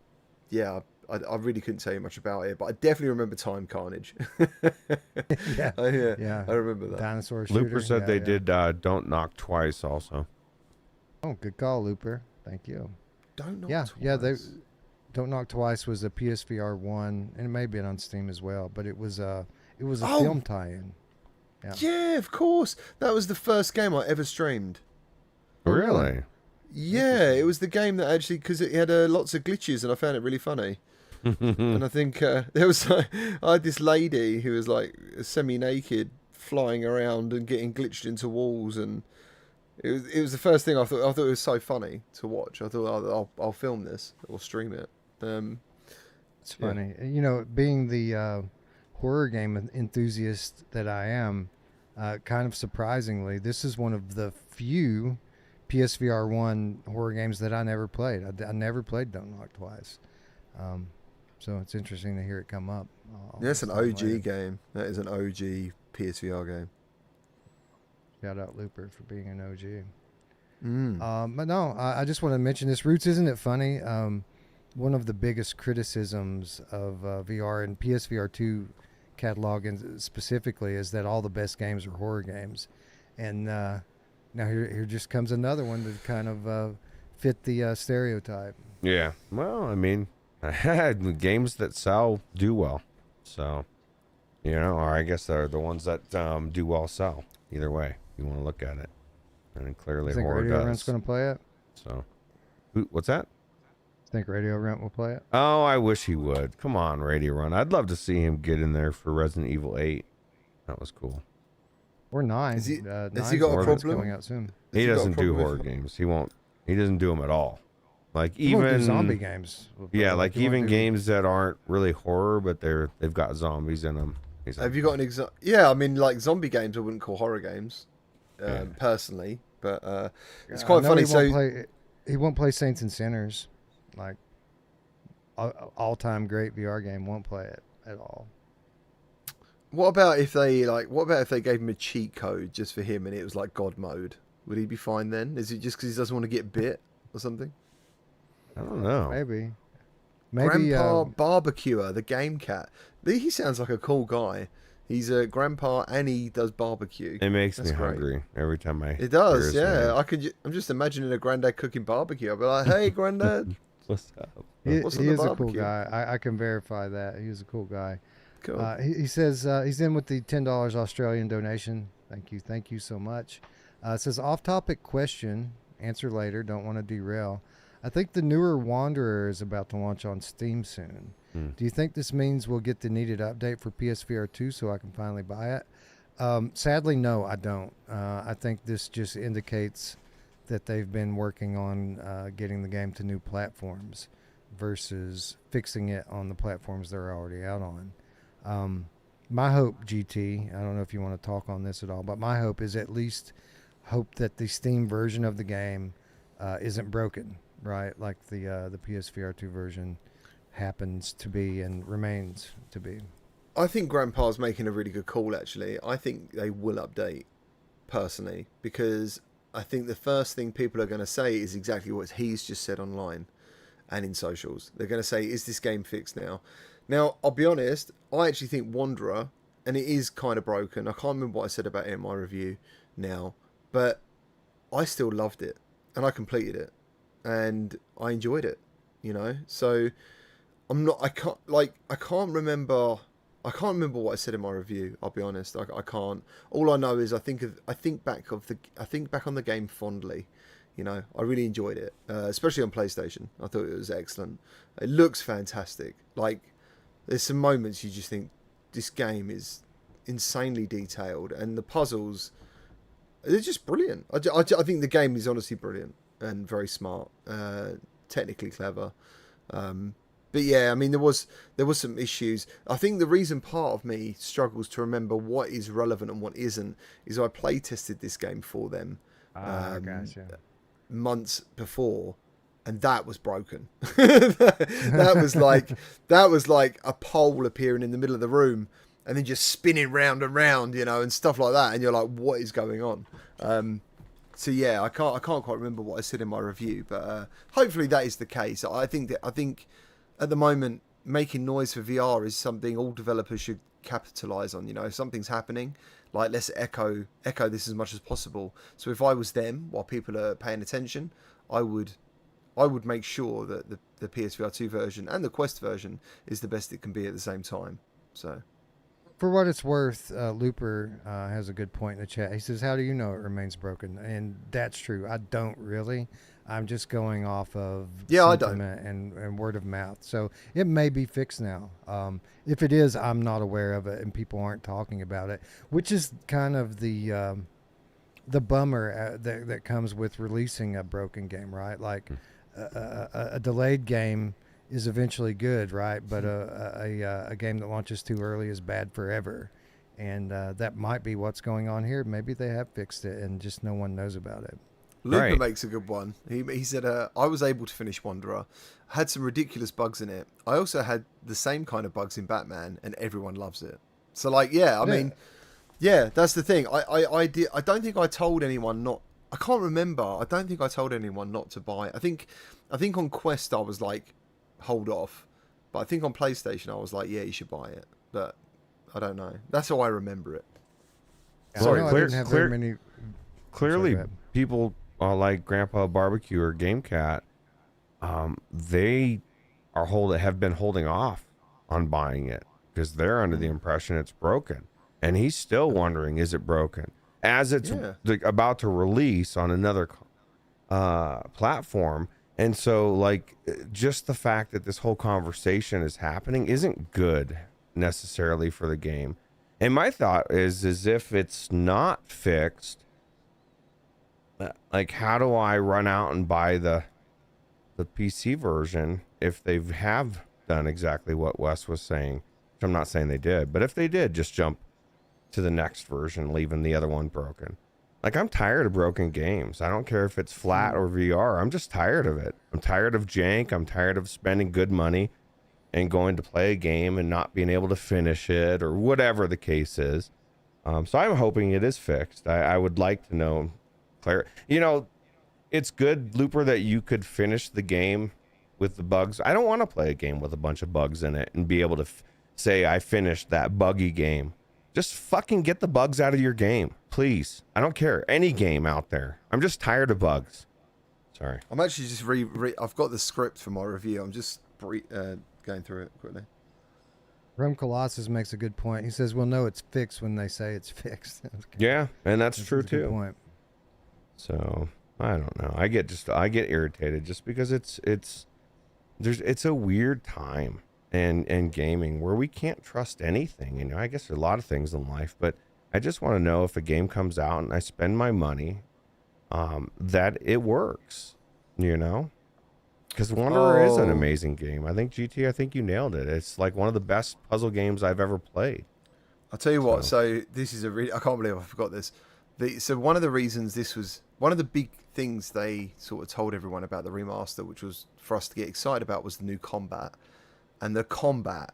yeah, I really couldn't tell you much about it. But I definitely remember Time Carnage. Yeah. I remember that. Dinosaur shooter. Looper said they did Don't Knock Twice also. Oh, good call, Looper. Thank you. Don't Knock Twice. Yeah. Don't Knock Twice was a PSVR 1, and it may have been on Steam as well. But it was a film tie-in. Yeah, of course. That was the first game I ever streamed. Really? Yeah, it was the game that actually, because it had lots of glitches, and I found it really funny. And I think there was I had this lady who was like semi-naked, flying around and getting glitched into walls, and it was the first thing I thought it was so funny to watch. I thought I'll film this or stream it. It's funny, being the horror game enthusiast that I am. Kind of surprisingly, this is one of the few PSVR 1 horror games that I never played. I never played Don't Knock Twice. So it's interesting to hear it come up. It's an OG game. That is an OG PSVR game. Shout out Looper for being an OG. But no, I just want to mention this. Roots, isn't it funny? One of the biggest criticisms of VR and PSVR 2 catalog and specifically is that all the best games are horror games. And now here just comes another one to kind of fit the stereotype. Yeah. Well, I mean, games that sell do well. So, or I guess they're the ones that do well sell. Either way, you want to look at it. And clearly horror Radio does. Rent's going to play it? So, what's that? Think Radio Rent will play it? Oh, I wish he would. Come on, Radio Run. I'd love to see him get in there for Resident Evil 8. That was cool. Or 9. Has he got a problem? Coming out soon. He doesn't do horror games. He won't. He doesn't do them at all. Like He won't do even zombie games. Yeah, like even games that aren't really horror, but they've got zombies in them. Have you got an example? Yeah, I mean, like zombie games, I wouldn't call horror games, personally. But it's quite funny. He won't play Saints and Sinners, like all-time great VR game. Won't play it at all. What about if they gave him a cheat code just for him and it was like God mode? Would he be fine then? Is it just because he doesn't want to get bit or something? I don't know. Maybe. Grandpa Barbecuer, the game cat. He sounds like a cool guy. He's a grandpa and he does barbecue. It makes me hungry every time I. It does, yeah. I'm just imagining a granddad cooking barbecue. I'll be like, "Hey, granddad, what's up?" He is a cool guy. I can verify that. He was a cool guy. Cool. He says he's in with the $10 Australian donation. Thank you so much. It says off-topic question. Answer later. Don't want to derail. I think the newer Wanderer is about to launch on Steam soon. Do you think this means we'll get the needed update for PSVR 2 so I can finally buy it? Sadly, no, I don't. I think this just indicates that they've been working on getting the game to new platforms versus fixing it on the platforms they're already out on. My hope, GT, I don't know if you want to talk on this at all, but my hope is at least hope that the Steam version of the game isn't broken, right? Like the PSVR 2 version happens to be and remains to be. I think Grandpa's making a really good call, actually. I think they will update, personally, because I think the first thing people are going to say is exactly what he's just said online and in socials. They're going to say, is this game fixed now? Now, I'll be honest, I actually think Wanderer, and it is kind of broken. I can't remember what I said about it in my review now, but I still loved it, and I completed it, and I enjoyed it, So I can't remember I can't remember what I said in my review. I'll be honest. I can't. All I know is I think back on the game fondly. You know, I really enjoyed it, especially on PlayStation. I thought it was excellent. It looks fantastic. Like, there's some moments you just think this game is insanely detailed, and the puzzles, they're just brilliant. I think the game is honestly brilliant and very smart, technically clever. But yeah, I mean, there was some issues. I think the reason part of me struggles to remember what is relevant and what isn't is I play tested this game for them Gotcha. months before, and that was broken. that was like a pole appearing in the middle of the room and then just spinning round and round, you know, and stuff like that. And you're like, what is going on? So yeah, I can't quite remember what I said in my review, but hopefully that is the case. I think at the moment, making noise for VR is something all developers should capitalize on. You know, if something's happening, like, let's echo this as much as possible. So if I was them, while people are paying attention, I would make sure that the PSVR 2 version and the Quest version is the best it can be at the same time. So, For what it's worth, Looper has a good point in the chat. He says, how do you know it remains broken? And that's true. I don't really. I'm just going off of sentiment and word of mouth. So it may be fixed now. If it is, I'm not aware of it, and people aren't talking about it, which is kind of the bummer that comes with releasing a broken game, right? Like a delayed game is eventually good, right? But a game that launches too early is bad forever. And that might be what's going on here. Maybe they have fixed it and just no one knows about it. Looper makes a good one. He said, I was able to finish Wanderer. Had some ridiculous bugs in it. I also had the same kind of bugs in Batman, and everyone loves it. So, like, I mean, that's the thing. I don't think I told anyone not. I can't remember. I don't think I told anyone not to buy it. I think on Quest I was like, hold off. But I think on PlayStation I was like, yeah, you should buy it. But I don't know. That's how I remember it. Sorry, I didn't have very many. Clearly, people like Grandpa Barbecue or GameCat, they have been holding off on buying it because they're under the impression it's broken, and he's still wondering, is it broken? As it's about to release on another platform. And so, like, just the fact that this whole conversation is happening isn't good necessarily for the game. And my thought is if it's not fixed, like, how do I run out and buy the PC version if they have done exactly what Wes was saying? Which I'm not saying they did, but if they did, just jump to the next version, leaving the other one broken. Like, I'm tired of broken games. I don't care if it's flat or VR. I'm just tired of it. I'm tired of jank. I'm tired of spending good money and going to play a game and not being able to finish it or whatever the case is. So I'm hoping it is fixed. I would like to know. You know, it's good, Looper, that you could finish the game with the bugs. I don't want to play a game with a bunch of bugs in it and be able to say I finished that buggy game. Just fucking get the bugs out of your game, please. I don't care. Any game out there. I'm just tired of bugs. Sorry. I'm actually just I've got the script for my review. I'm just going through it quickly. Rome Colossus makes a good point. He says, we'll know it's fixed when they say it's fixed. Yeah, and that's true too. Good point. So I don't know. I get irritated just because it's a weird time and gaming where we can't trust anything. You know, I guess there's a lot of things in life, but I just want to know if a game comes out and I spend my money, that it works. You know, because Wanderer is an amazing game. I think GT. I think you nailed it. It's like one of the best puzzle games I've ever played. I'll tell you what. So this is I can't believe I forgot this. So one of the reasons this was one of the big things they sort of told everyone about the remaster, which was for us to get excited about, was the new combat. And the combat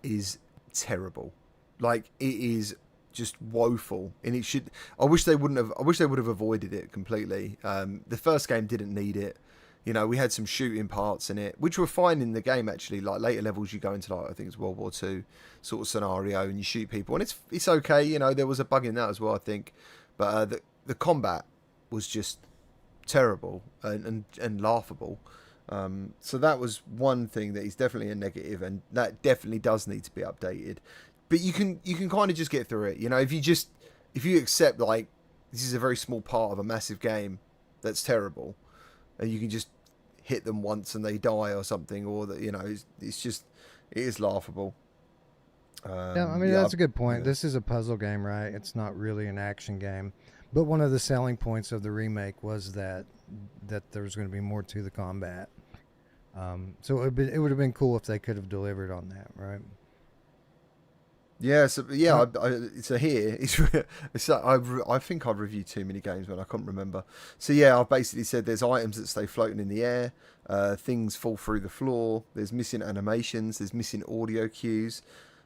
is terrible. Like, it is just woeful. And it should. I wish they would have avoided it completely. The first game didn't need it. You know, we had some shooting parts in it, which were fine in the game actually. Like, later levels, you go into, like, I think it's World War II sort of scenario, and you shoot people, and it's okay. You know, there was a bug in that as well, I think. But the combat was just terrible and laughable. So that was one thing that is definitely a negative, and that definitely does need to be updated. but you can kind of just get through it. You know, if you accept like this is a very small part of a massive game that's terrible, and you can just hit them once and they die or something, or that, you know, it is laughable. Yeah, I mean, that's a good point. This is a puzzle game, right? It's not really an action game. But one of the selling points of the remake was that there was going to be more to the combat. So it would have been cool if they could have delivered on that, right? Yeah, so I think I've reviewed too many games, man. I can't remember. So yeah, I've basically said there's items that stay floating in the air, things fall through the floor, there's missing animations, there's missing audio cues,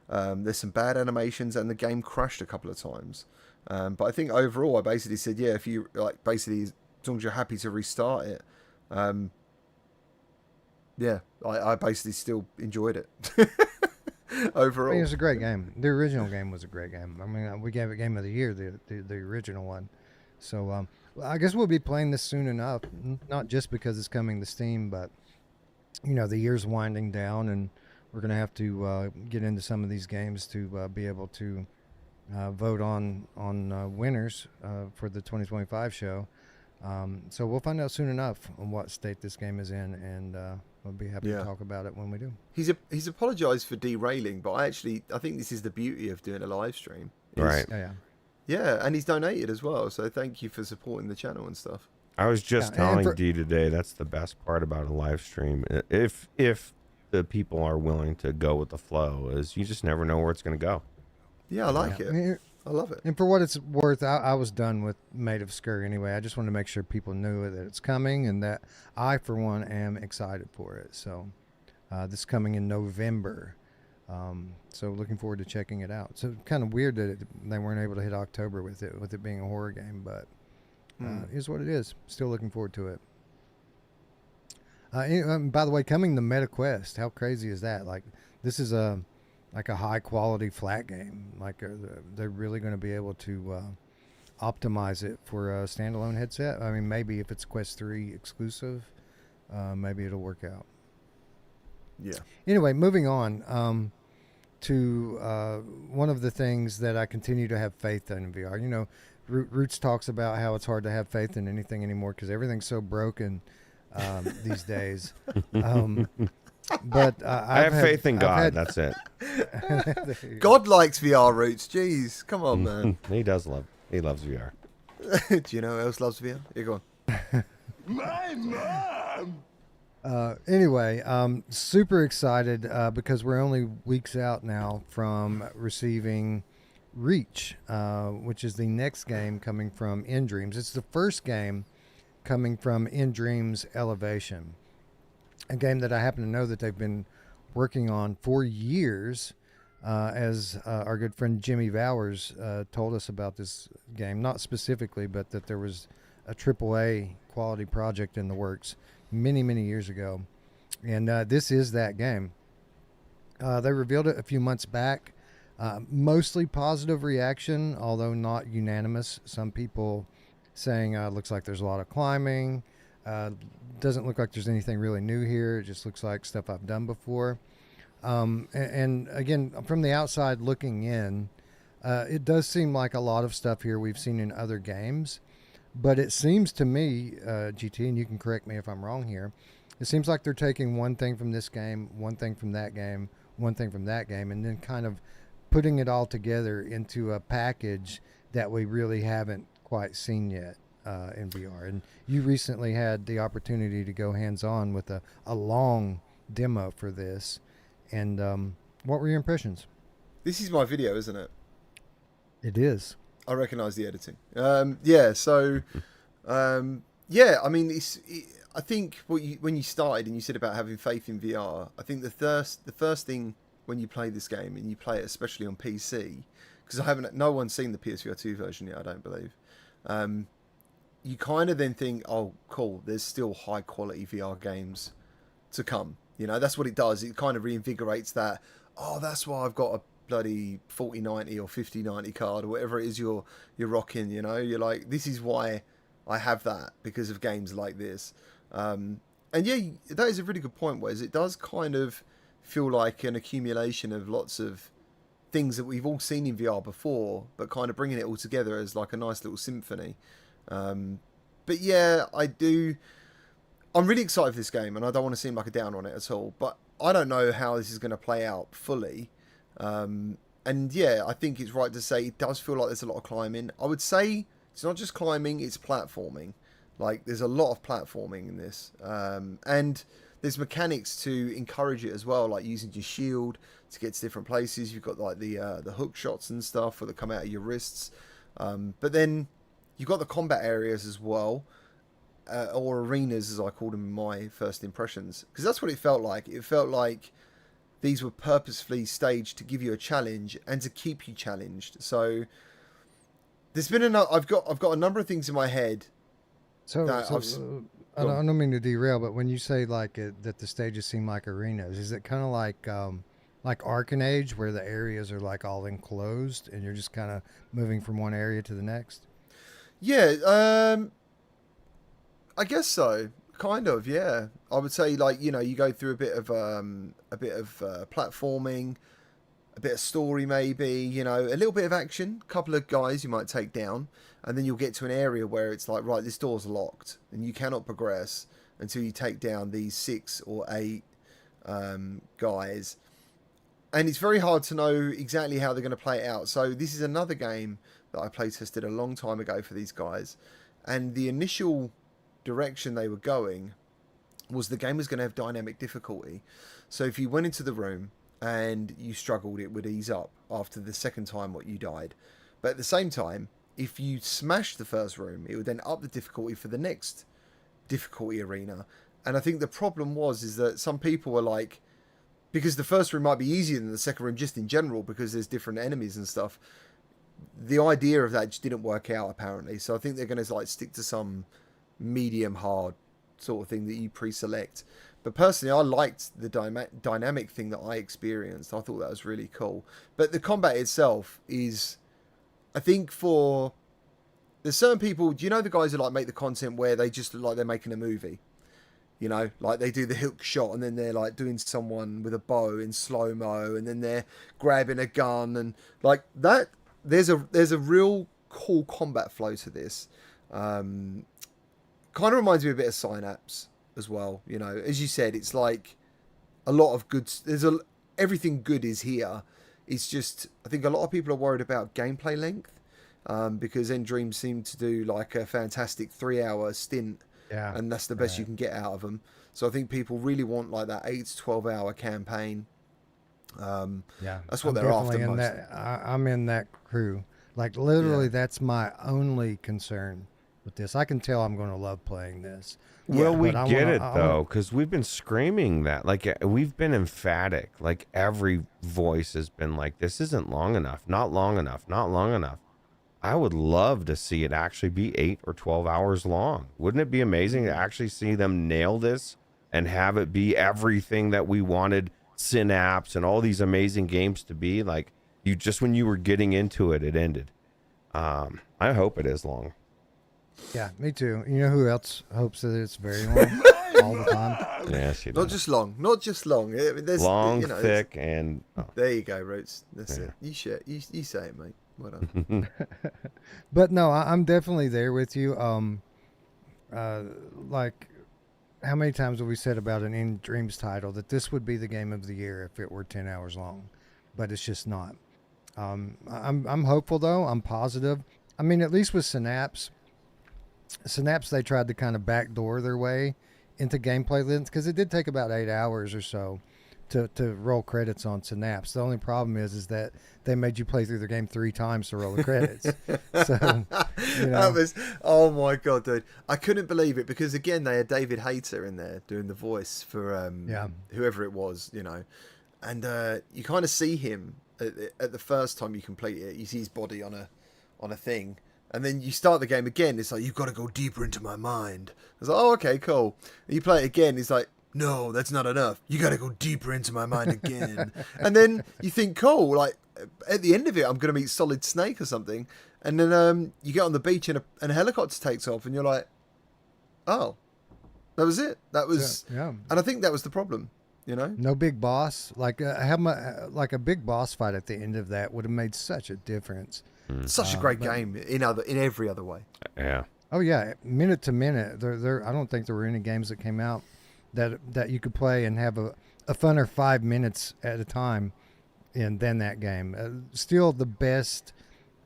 there's some bad animations, and the game crashed a couple of times. But I think overall, I basically said, yeah, if you like, basically as long as you're happy to restart it, yeah, I basically still enjoyed it. Overall, I mean, it was a great game. The original game was a great game. I mean, we gave it Game of the Year, the original one. So I guess we'll be playing this soon enough. Not just because it's coming to Steam, but you know, the year's winding down, and we're gonna have to get into some of these games to be able to vote on winners for the 2025 show. So we'll find out soon enough on what state this game is in, and we'll be happy to talk about it when we do. He's apologised for derailing, but I think this is the beauty of doing a live stream. Right. Yeah, and he's donated as well, so thank you for supporting the channel and stuff. I was just telling Dee today, that's the best part about a live stream. If the people are willing to go with the flow, is you just never know where it's going to go. Yeah, I like it. I love it. And for what it's worth, I was done with Maid of Sker anyway. I just wanted to make sure people knew that it's coming, and that I, for one, am excited for it. So this is coming in November. So looking forward to checking it out. So kind of weird that they weren't able to hit October with it being a horror game, but it is what it is. Still looking forward to it. By the way, coming to MetaQuest, how crazy is that? Like, this is like a high quality flat game. Like they're really going to be able to optimize it for a standalone headset. I mean, maybe if it's Quest 3 exclusive, maybe it'll work out. Yeah. Anyway, moving on to one of the things that I continue to have faith in VR. You know, Roots talks about how it's hard to have faith in anything anymore because everything's so broken these days. But I have faith in God. That's it. God likes VR, Roots. Jeez, come on, man. He loves VR. Do you know who else loves VR? Here, go on. My mom. Anyway, super excited because we're only weeks out now from receiving Reach, which is the next game coming from In Dreams. It's the first game coming from In Dreams Elevation, a game that I happen to know that they've been working on for years, as our good friend Jimmy Vowers told us about this game. Not specifically, but that there was a AAA quality project in the works many, many years ago. And this is that game. They revealed it a few months back. Mostly positive reaction, although not unanimous. Some people saying looks like there's a lot of climbing. Doesn't look like there's anything really new here. It just looks like stuff I've done before. And again, from the outside looking in, it does seem like a lot of stuff here we've seen in other games. But it seems to me, GT, and you can correct me if I'm wrong here, it seems like they're taking one thing from this game, one thing from that game, one thing from that game, and then kind of putting it all together into a package that we really haven't quite seen yet in VR. And you recently had the opportunity to go hands-on with a long demo for this. And what were your impressions? This is my video, isn't it? It is. I recognise the editing. I mean, I think when you started and you said about having faith in VR, I think the first thing when you play this game, and you play it especially on PC, because no one's seen the PSVR 2 version yet, I don't believe. You kind of then think, oh, cool, there's still high quality VR games to come. You know, that's what it does. It kind of reinvigorates that. Oh, that's why I've got a bloody 4090 or 5090 card or whatever it is you're rocking. You know, you're like, this is why I have that, because of games like this. And yeah, that is a really good point, Wes. It does kind of feel like an accumulation of lots of things that we've all seen in VR before, but kind of bringing it all together as like a nice little symphony. But yeah, I'm really excited for this game, and I don't want to seem like a down on it at all, but I don't know how this is going to play out fully. And yeah, I think it's right to say it does feel like there's a lot of climbing. I would say it's not just climbing, it's platforming. Like, there's a lot of platforming in this. And there's mechanics to encourage it as well, like using your shield to get to different places. You've got like the hook shots and stuff that come out of your wrists. But then you've got the combat areas as well, or arenas as I called them in my first impressions. Because that's what it felt like. It felt like these were purposefully staged to give you a challenge and to keep you challenged. So there's been I've got a number of things in my head. I don't mean to derail, but when you say like that the stages seem like arenas, is it kind of like Arcane Age, where the areas are like all enclosed and you're just kind of moving from one area to the next? Yeah, I guess so. Kind of, yeah. I would say, like, you go through a bit of platforming, a bit of story, maybe, a little bit of action, a couple of guys you might take down, and then you'll get to an area where it's like, right, this door's locked, and you cannot progress until you take down these 6 or 8 guys. And it's very hard to know exactly how they're going to play it out. So this is another game that I play tested a long time ago for these guys, and the initial direction they were going was the game was going to have dynamic difficulty. So if you went into the room and you struggled, it would ease up after the second time what you died. But at the same time, if you smashed the first room, it would then up the difficulty for the next difficulty arena. And I think the problem is that some people were like, because the first room might be easier than the second room just in general because there's different enemies and stuff, the idea of that just didn't work out apparently. So I think they're going to like stick to some medium hard sort of thing that you pre-select. But personally, I liked the dynamic thing that I experienced. I thought that was really cool. But the combat itself is, I think, there's certain people, do you know the guys who like make the content where they just look like they're making a movie? Like they do the hook shot and then they're like doing someone with a bow in slow-mo and then they're grabbing a gun and like that. There's a real cool combat flow to this. Kind of reminds me a bit of Synapse as well. As you said, it's like a lot of good. Everything good is here. It's just, I think a lot of people are worried about gameplay length because Endream seemed to do like a fantastic 3-hour stint, and that's the best you can get out of them. So I think people really want like that 8 to 12-hour campaign. That's what they're after most. I'm in that crew. Like literally, that's my only concern with this. I can tell I'm going to love playing this. Well, we get it though, because we've been screaming that. Like, we've been emphatic. Like, every voice has been like, this isn't long enough, not long enough, not long enough. I would love to see it actually be 8 or 12 hours long. Wouldn't it be amazing to actually see them nail this and have it be everything that we wanted Synapse and all these amazing games to be? Like, when you were getting into it, it ended. I hope it is long. Yeah, me too. You know who else hopes that it's very long all the time? Yeah, she does. Not just long. There's, long, thick, and... Oh. There you go, Ruuts. That's it. You say it, mate. Well done. But no, I'm definitely there with you. Like, how many times have we said about an In Dreams title that this would be the game of the year if it were 10 hours long? But it's just not. I'm hopeful, though. I'm positive. I mean, at least with Synapse, they tried to kind of backdoor their way into gameplay length because it did take about 8 hours or so to roll credits on Synapse. The only problem is that they made you play through the game 3 times to roll the credits. So, that was, oh my god, dude! I couldn't believe it because again they had David Hayter in there doing the voice for whoever it was, and you kind of see him at the first time you complete it. You see his body on a thing. And then you start the game again. It's like, you've got to go deeper into my mind. I was like, oh, okay, cool. And you play it again. It's like, no, that's not enough. You got to go deeper into my mind again. And then you think, cool, like at the end of it, I'm going to meet Solid Snake or something. And then you get on the beach and a helicopter takes off and you're like, oh, that was it. That was, yeah. And I think that was the problem. You know, No big boss. Like like a big boss fight at the end of that would have made such a difference. such a great game in every other way. Yeah. Oh yeah, minute to minute. I don't think there were any games that came out that you could play and have a funner 5 minutes at a time than that game. Still the best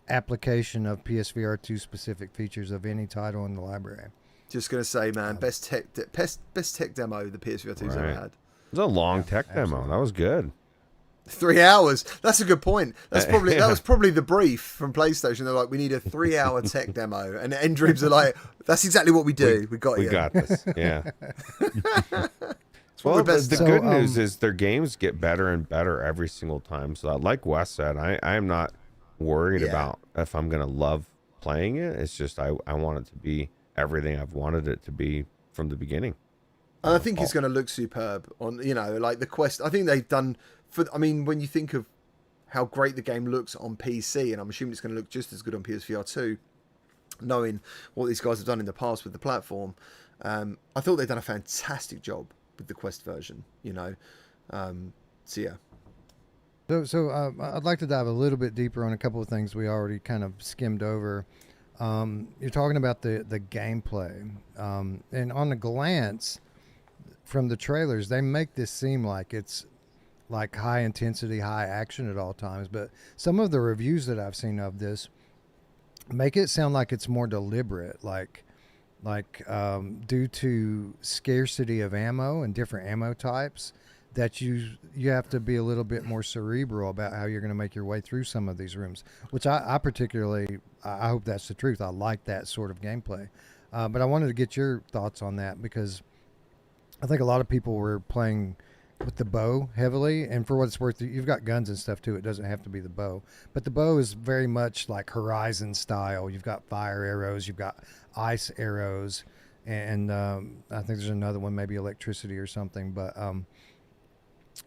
application of PSVR 2 specific features of any title in the library. Just gonna say, man, best tech demo the PSVR 2's ever had. It was a long tech demo. That was good. 3 hours. That's a good point. That was probably the brief from PlayStation. They're like, we need a 3-hour tech demo, and Endreams are like, that's exactly what we do. We got this. Yeah. Well, the good news is their games get better and better every single time. So, like Wes said, I am not worried about if I'm gonna love playing it. It's just I want it to be everything I've wanted it to be from the beginning. And I think it's going to look superb on, like the Quest. I think they've done when you think of how great the game looks on PC, and I'm assuming it's going to look just as good on PSVR 2, knowing what these guys have done in the past with the platform. I thought they've done a fantastic job with the Quest version, so yeah. So I'd like to dive a little bit deeper on a couple of things we already kind of skimmed over. You're talking about the gameplay, and on the glance from the trailers, they make this seem like it's like high intensity, high action at all times. But some of the reviews that I've seen of this make it sound like it's more deliberate, like due to scarcity of ammo and different ammo types, that you have to be a little bit more cerebral about how you're going to make your way through some of these rooms, which I particularly, I hope that's the truth. I like that sort of gameplay. But I wanted to get your thoughts on that, because I think a lot of people were playing with the bow heavily, and for what it's worth, you've got guns and stuff too. It doesn't have to be the bow, but the bow is very much like Horizon style. You've got fire arrows, you've got ice arrows, and I think there's another one, maybe electricity or something. But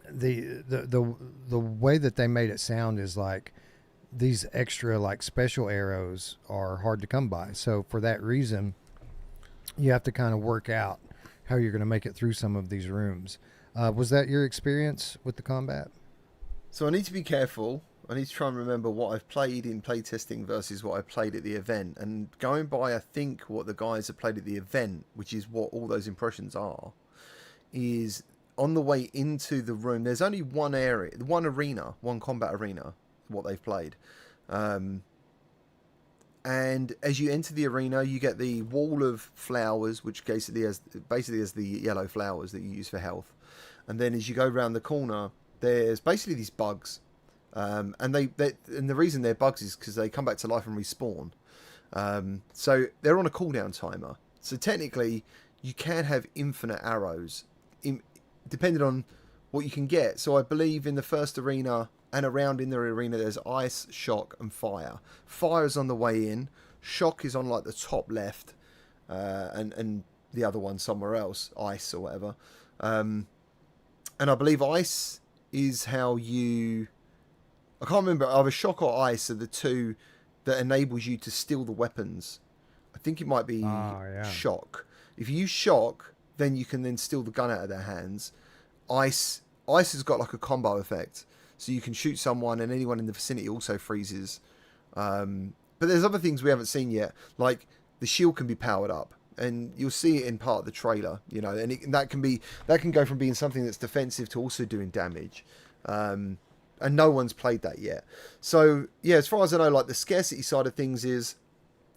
the way that they made it sound is like these extra like special arrows are hard to come by. So for that reason, you have to kind of work out how you're going to make it through some of these rooms. Was that your experience with the combat? So I need to be careful. I need to try and remember what I've played in playtesting versus what I played at the event. And going by, I think, what the guys have played at the event, which is what all those impressions are, is on the way into the room, there's only one area, one combat arena, what they've played. And as you enter the arena, you get the wall of flowers, which basically has the yellow flowers that you use for health. And then as you go around the corner, there's basically these bugs. And the reason they're bugs is because they come back to life and respawn. So they're on a cooldown timer. So technically, you can have infinite arrows, depending on what you can get. So I believe in the first arena and around in the arena, there's ice, shock, and fire. Fire is on the way in. Shock is on like the top left, and the other one somewhere else, ice or whatever. And I believe ice is how you... I can't remember, either shock or ice are the two that enables you to steal the weapons. I think it might be shock. If you use shock, then you can then steal the gun out of their hands. Ice has got like a combo effect. So you can shoot someone and anyone in the vicinity also freezes. But there's other things we haven't seen yet. Like the shield can be powered up. And you'll see it in part of the trailer, and that can go from being something that's defensive to also doing damage. And no one's played that yet. So, yeah, as far as I know, like the scarcity side of things is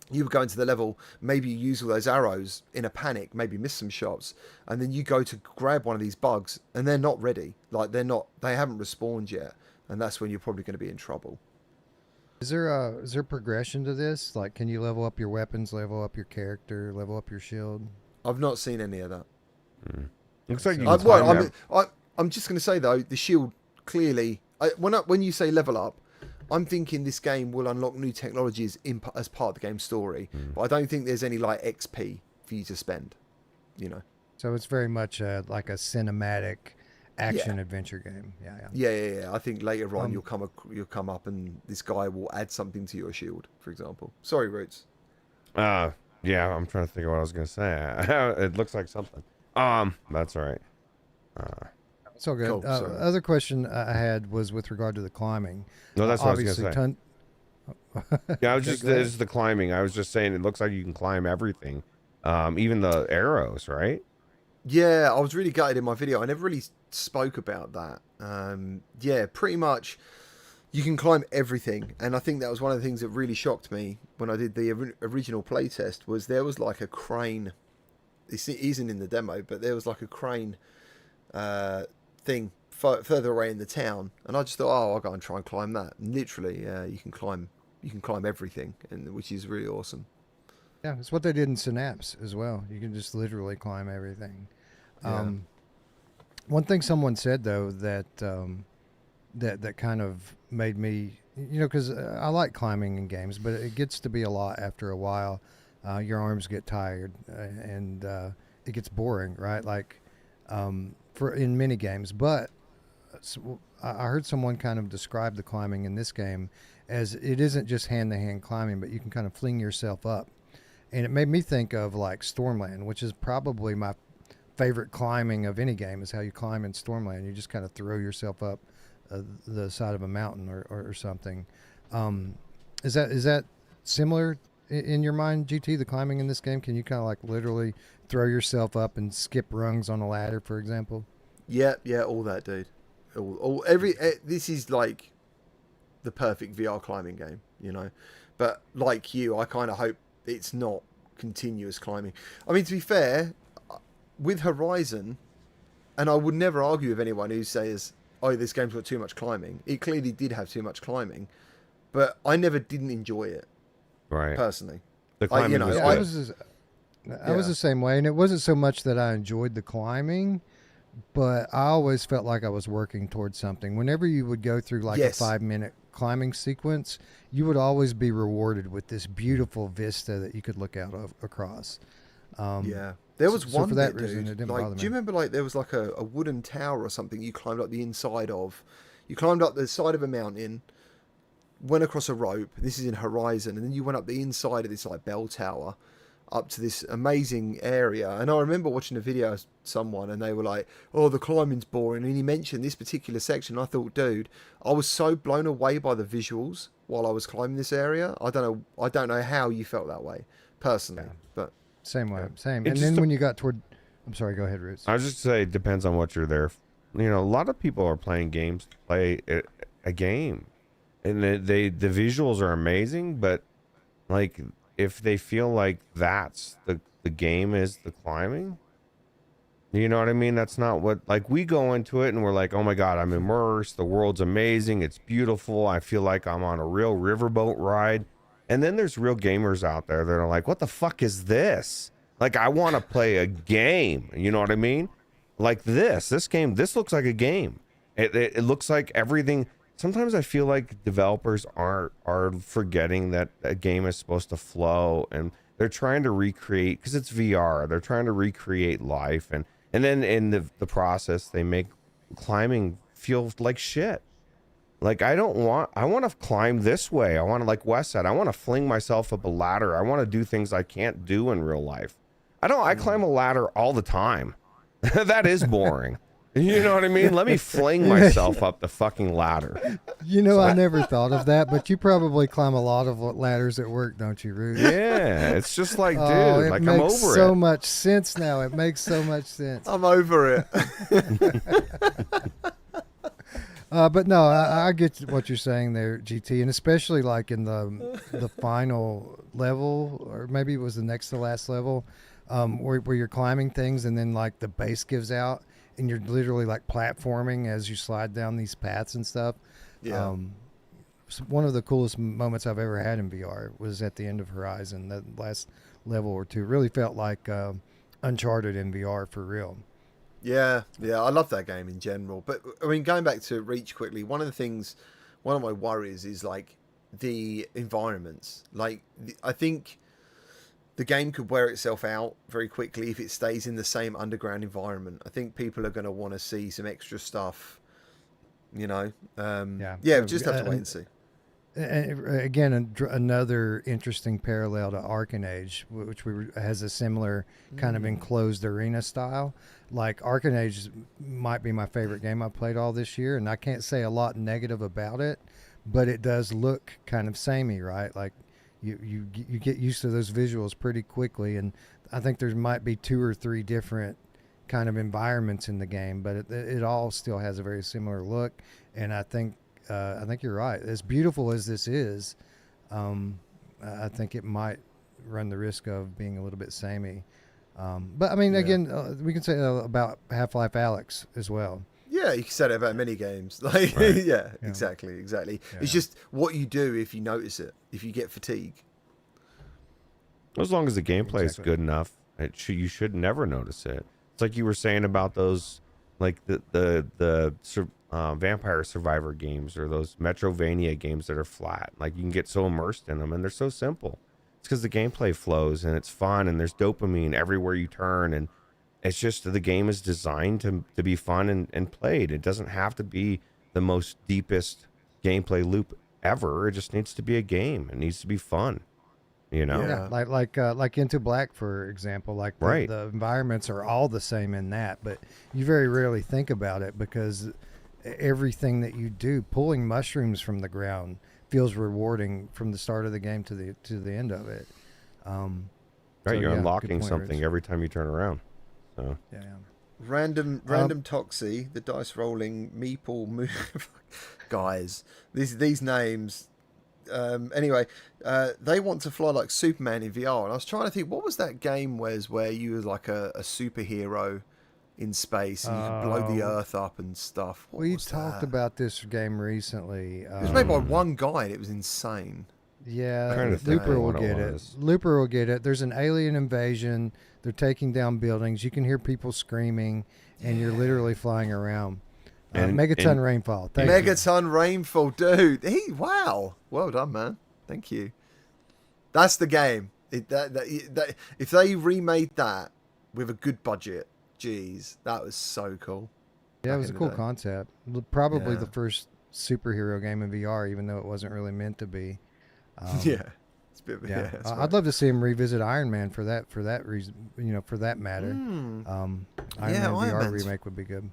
you would go into the level, maybe you use all those arrows in a panic, maybe miss some shots, and then you go to grab one of these bugs and they're not ready. Like they haven't respawned yet. And that's when you're probably going to be in trouble. Is there progression to this? Like, can you level up your weapons, level up your character, level up your shield? I've not seen any of that. Looks like I'm just going to say, though, the shield clearly... When you say level up, I'm thinking this game will unlock new technologies as part of the game's story. But I don't think there's any like XP for you to spend, So it's very much like a cinematic action adventure game. Yeah. I think later on you'll come up and this guy will add something to your shield, for example. Sorry, Roots. Yeah, I'm trying to think of what I was gonna say. It looks like something. That's all right. It's all good. Cool, sorry. Other question I had was with regard to the climbing. No, that's what I was obviously, gonna say. Yeah, I was Okay, just go ahead. this is the climbing. I was just saying it looks like you can climb everything, even the arrows, right? Yeah, I was really gutted in my video. I never really spoke about that. Yeah, pretty much you can climb everything. And I think that was one of the things that really shocked me when I did the original playtest was there was like a crane. It isn't in the demo, but there was like a crane thing further away in the town. And I just thought, oh, I'll go and try and climb that. And literally, you can climb everything, and which is really awesome. Yeah, it's what they did in Synapse as well. You can just literally climb everything. Yeah. One thing someone said though that that kind of made me, because I like climbing in games, but it gets to be a lot after a while. Your arms get tired and it gets boring, right? Like for in many games. But I heard someone kind of describe the climbing in this game as it isn't just hand-to-hand climbing, but you can kind of fling yourself up. And it made me think of like Stormland, which is probably my favorite climbing of any game, is how you climb in Stormland. You just kind of throw yourself up the side of a mountain or something. Is that similar in your mind, GT, the climbing in this game? Can you kind of like literally throw yourself up and skip rungs on a ladder, for example? Yeah, all that, dude. This is like the perfect VR climbing game, But like you, I kind of hope it's not continuous climbing. I mean, to be fair, with Horizon, and I would never argue with anyone who says, "Oh, this game's got too much climbing." It clearly did have too much climbing, but I never didn't enjoy it, Right. personally. The climbing was good. I was the same way, and it wasn't so much that I enjoyed the climbing, but I always felt like I was working towards something. Whenever you would go through like Yes. a 5-minute climbing sequence, you would always be rewarded with this beautiful vista that you could look out across. Yeah. There was so one for that bit, reason, dude. it didn't Like, bother do you me. remember like there was like a wooden tower or something you climbed up the inside of? You climbed up the side of a mountain, went across a rope. This is in Horizon, and then you went up the inside of this like bell tower, up to this amazing area. And I remember watching a video of someone, and they were like, "Oh, the climbing's boring." And he mentioned this particular section. I thought, dude, I was so blown away by the visuals while I was climbing this area. I don't know how you felt that way personally, but Same way, same. It And just then de- when you got toward, I'm sorry, go ahead, Roots. I was just say it depends on what you're there. A lot of people are playing games to play a game, and the visuals are amazing. But like, if they feel like that's the game is the climbing, you know what I mean? That's not what, like, we go into it and we're like, oh my god, I'm immersed. The world's amazing. It's beautiful. I feel like I'm on a real riverboat ride. And then there's real gamers out there that are like, what the fuck is this? Like, I want to play a game. You know what I mean? Like this game, this looks like a game. It looks like everything. Sometimes I feel like developers are forgetting that a game is supposed to flow, and they're trying to recreate, because it's VR. They're trying to recreate life, and then in the process, they make climbing feel like shit. Like, I want to climb this way. I want to, like Wes said, I want to fling myself up a ladder. I want to do things I can't do in real life. I climb a ladder all the time. That is boring. You know what I mean? Let me fling myself up the fucking ladder. I never thought of that, but you probably climb a lot of ladders at work, don't you, Ruth? Yeah, it's just like, dude, It like, makes I'm over so it. much sense now. It makes so much sense. I'm over it. But no, I get what you're saying there, GT, and especially like in the final level, or maybe it was the next to last level, where you're climbing things and then like the base gives out and you're literally like platforming as you slide down these paths and stuff. Yeah. One of the coolest moments I've ever had in VR was at the end of Horizon. That last level or two really felt like Uncharted in VR for real. Yeah, I love that game in general. But I mean, going back to Reach quickly, one of my worries is like the environments. Like, I think the game could wear itself out very quickly if it stays in the same underground environment. I think people are going to want to see some extra stuff, Yeah, just have to wait and see. Again, another interesting parallel to Arcane Age, has a similar kind of enclosed arena style. Like Arcane Age might be my favorite game I played all this year, and I can't say a lot negative about it, but it does look kind of samey, right? Like you get used to those visuals pretty quickly, and I think there might be 2 or 3 different kind of environments in the game, but it all still has a very similar look, and I think you're right. As beautiful as this is, I think it might run the risk of being a little bit samey. But I mean, again, we can say about Half-Life Alyx as well. Yeah, you can say that about many games. Like, Right. yeah, exactly. Yeah. It's just what you do if you notice it, if you get fatigue. As long as the gameplay is Exactly. good enough, you should never notice it. It's like you were saying about those, like the Vampire Survivor games or those Metrovania games that are flat. Like you can get so immersed in them, and they're so simple. It's because the gameplay flows and it's fun, and there's dopamine everywhere you turn, and it's just the game is designed to be fun and played. It doesn't have to be the most deepest gameplay loop ever. It just needs to be a game. It needs to be fun. You know? Yeah. Like Into Black, for example. Like Right. the environments are all the same in that, but you very rarely think about it because everything that you do, pulling mushrooms from the ground, feels rewarding from the start of the game to the end of it. Right, So, you're yeah, unlocking good point, something Rich. every time you turn around. So Yeah. Random Toxie, the dice rolling meeple guys. These names. Anyway, they want to fly like Superman in VR, and I was trying to think, what was that game where you were like a superhero in space and you could blow the Earth up and stuff? What We was talked that? about this game recently. It was made by one guy, and it was insane. Yeah, Trying to think Looper of will what it get it. was. Looper will get it. There's an alien invasion. They're taking down buildings. You can hear people screaming, and you're literally flying around. Megaton Rainfall. Thank you. Megaton Rainfall, dude. Wow. Well done, man. Thank you. That's the game. That if they remade that with a good budget, geez, that was so cool. Yeah, it back was a in the cool day. concept. Probably Yeah. the first superhero game in VR, even though it wasn't really meant to be. Yeah. It's a bit of, Yeah, that's I'd right. love to see him revisit Iron Man for that reason. For that matter. Mm. Iron Yeah, Man Iron VR Man's- remake would be good.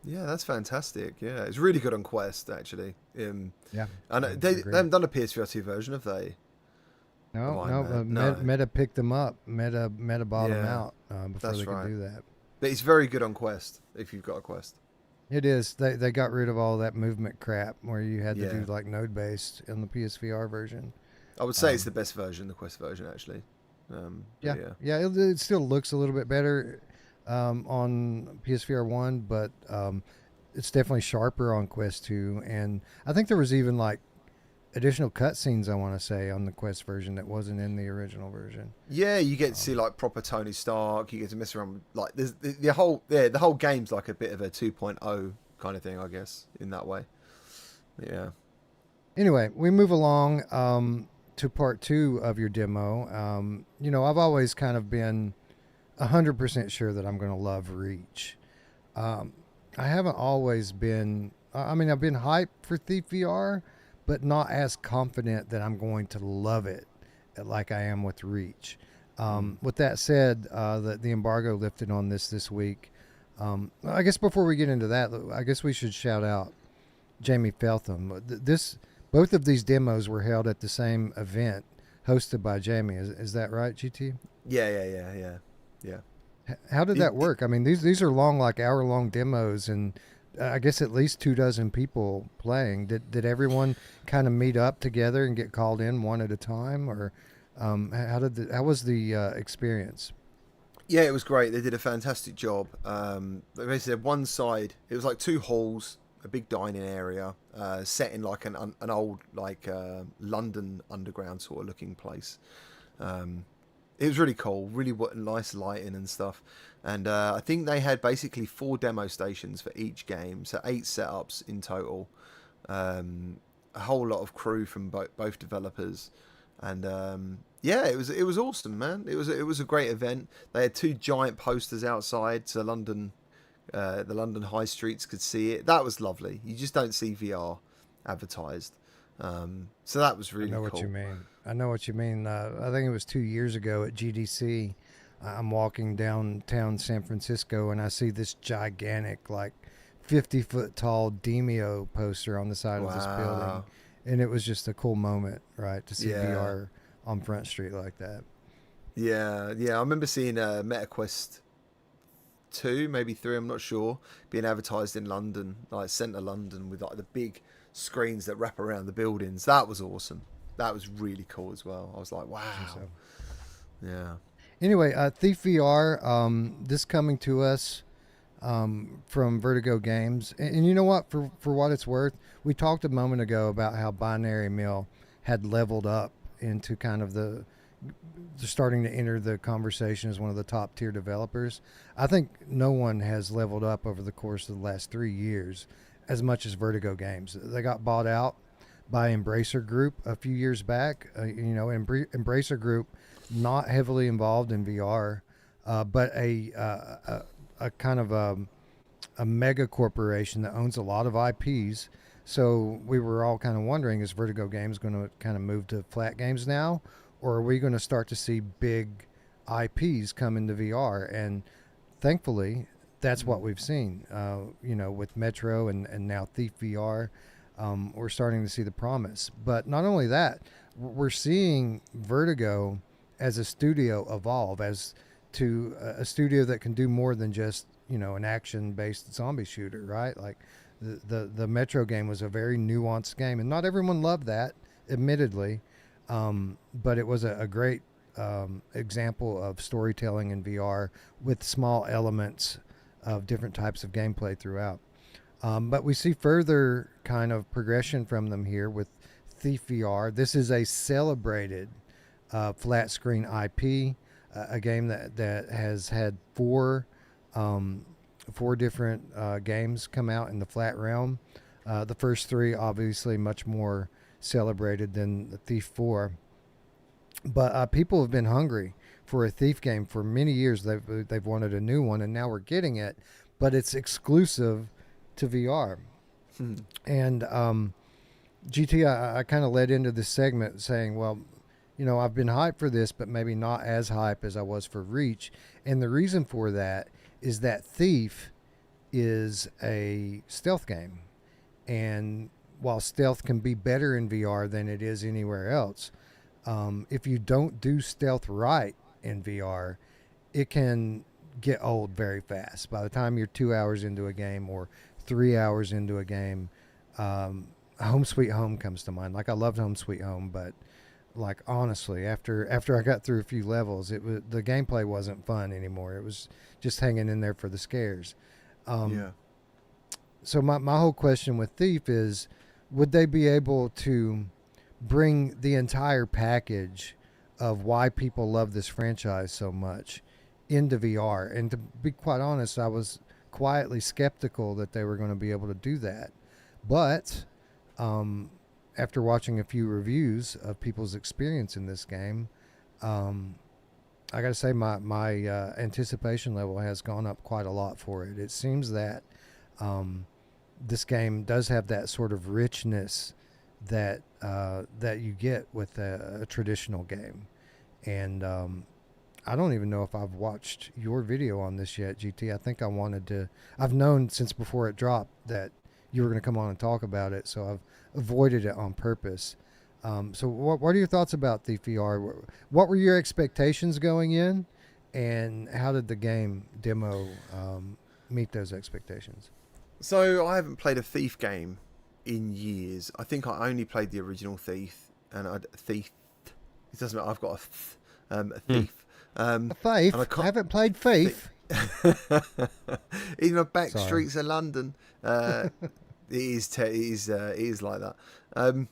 Yeah, that's fantastic. Yeah, it's really good on Quest, actually. Yeah, And I they agree. haven't done a PSVR 2 version, have they? No, Iron Man. No. Meta picked them up. Meta bought them Yeah, out before that's they could right. do that. But it's very good on Quest, if you've got a Quest. It is. They got rid of all that movement crap where you had to Yeah. do like node based in the PSVR version. I would say it's the best version, the Quest version, actually. But Yeah. It still looks a little bit better on PSVR 1, but it's definitely sharper on Quest 2. And I think there was even like additional cutscenes, I want to say, on the Quest version that wasn't in the original version. Yeah, you get to see like proper Tony Stark. You get to mess around with like the whole game's like a bit of a 2.0 kind of thing, I guess, in that way. Yeah. Anyway, we move along to part 2 of your demo. I've always kind of been 100% sure that I'm going to love Reach. I haven't always been. I've been hyped for Thief VR, but not as confident that I'm going to love it like I am with Reach. With that said, the embargo lifted on this week. I guess before we get into that, I guess we should shout out Jamie Feltham. Both of these demos were held at the same event hosted by Jamie. Is that right, GT? Yeah. How did that work? I mean, these are long, like hour-long demos, and I guess at least 24 people playing. Did everyone kind of meet up together and get called in one at a time, or how was the experience? Yeah, it was great. They did a fantastic job. They basically had one side. It was like 2 halls, a big dining area, set in like an old like London underground sort of looking place. It was really cool, really nice lighting and stuff. And I think they had basically 4 demo stations for each game, so 8 setups in total. A whole lot of crew from both developers, and yeah, it was awesome, man. It was a great event. They had 2 giant posters outside, so the London high streets could see it. That was lovely. You just don't see VR advertised. So that was really I know cool. what you mean. I know what you mean. I think it was 2 years ago at GDC. I'm walking downtown San Francisco and I see this gigantic, like 50-foot tall Demio poster on the side of this building. And it was just a cool moment, right? To see VR on Front Street like that. Yeah. I remember seeing MetaQuest 2, maybe 3, I'm not sure, being advertised in London, like centre London, with like the big screens that wrap around the buildings. That was awesome. That was really cool as well. I was like, wow. Yeah. Anyway, Thief VR, this coming to us from Vertigo Games. And you know what? For what it's worth, we talked a moment ago about how Binary Mill had leveled up into kind of they're starting to enter the conversation as one of the top tier developers. I think no one has leveled up over the course of the last 3 years as much as Vertigo Games. They got bought out by Embracer Group a few years back. Embracer Group, not heavily involved in VR, but a kind of a mega corporation that owns a lot of IPs. So we were all kind of wondering, is Vertigo Games going to kind of move to flat games now? Or are we going to start to see big IPs come into VR? And thankfully, that's what we've seen. With Metro and now Thief VR, we're starting to see the promise. But not only that, we're seeing Vertigo as a studio evolve as to a studio that can do more than just an action-based zombie shooter, right? Like the Metro game was a very nuanced game, and not everyone loved that, admittedly. But it was a great example of storytelling in VR with small elements of different types of gameplay throughout. But we see further kind of progression from them here with Thief VR. This is a celebrated flat screen IP, a game that has had four different games come out in the flat realm. The first three obviously much more celebrated than the Thief 4, but people have been hungry for a Thief game for many years. They've wanted a new one, and now we're getting it, but it's exclusive to VR. And GT, I kind of led into this segment saying, well, I've been hyped for this, but maybe not as hyped as I was for Reach. And the reason for that is that Thief is a stealth game, and while stealth can be better in VR than it is anywhere else, if you don't do stealth right in VR, it can get old very fast. By the time you're 2 hours into a game or 3 hours into a game, Home Sweet Home comes to mind. Like, I loved Home Sweet Home, but like, honestly, after I got through a few levels, the gameplay wasn't fun anymore. It was just hanging in there for the scares. So my whole question with Thief is, would they be able to bring the entire package of why people love this franchise so much into VR? And to be quite honest, I was quietly skeptical that they were going to be able to do that. But after watching a few reviews of people's experience in this game, I got to say my anticipation level has gone up quite a lot for it. It seems that this game does have that sort of richness that you get with a traditional game. And I don't even know if I've watched your video on this yet, GT. I think I wanted to. I've known since before it dropped that you were going to come on and talk about it, so I've avoided it on purpose. So what are your thoughts about Thief VR? What were your expectations going in, and how did the game demo meet those expectations? So I haven't played a Thief game in years. I think I only played the original Thief, and Thief. It doesn't matter. I've got a Thief. A Thief? I haven't played Thief. Even my back streets of London. It is like that.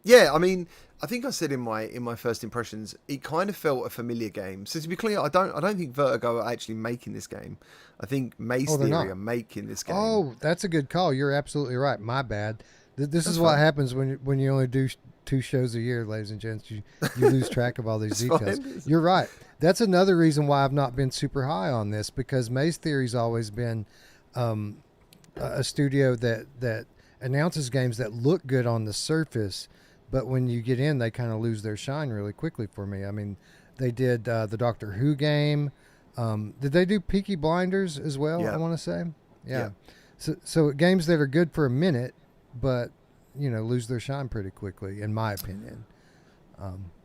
Yeah, I mean, I think I said in my first impressions, it kind of felt a familiar game. So to be clear, I don't think Vertigo are actually making this game. I think Maze Theory are making this game. Oh, that's a good call. You're absolutely right. My bad. This is what happens when you only do 2 shows a year, ladies and gents. You lose track of all these details. Fine. You're right. That's another reason why I've not been super high on this, because Maze Theory's always been a studio that announces games that look good on the surface, but when you get in, they kind of lose their shine really quickly for me. I mean, they did the Doctor Who game. Did they do Peaky Blinders as well? Yeah. I want to say, yeah. So games that are good for a minute, but lose their shine pretty quickly, in my opinion.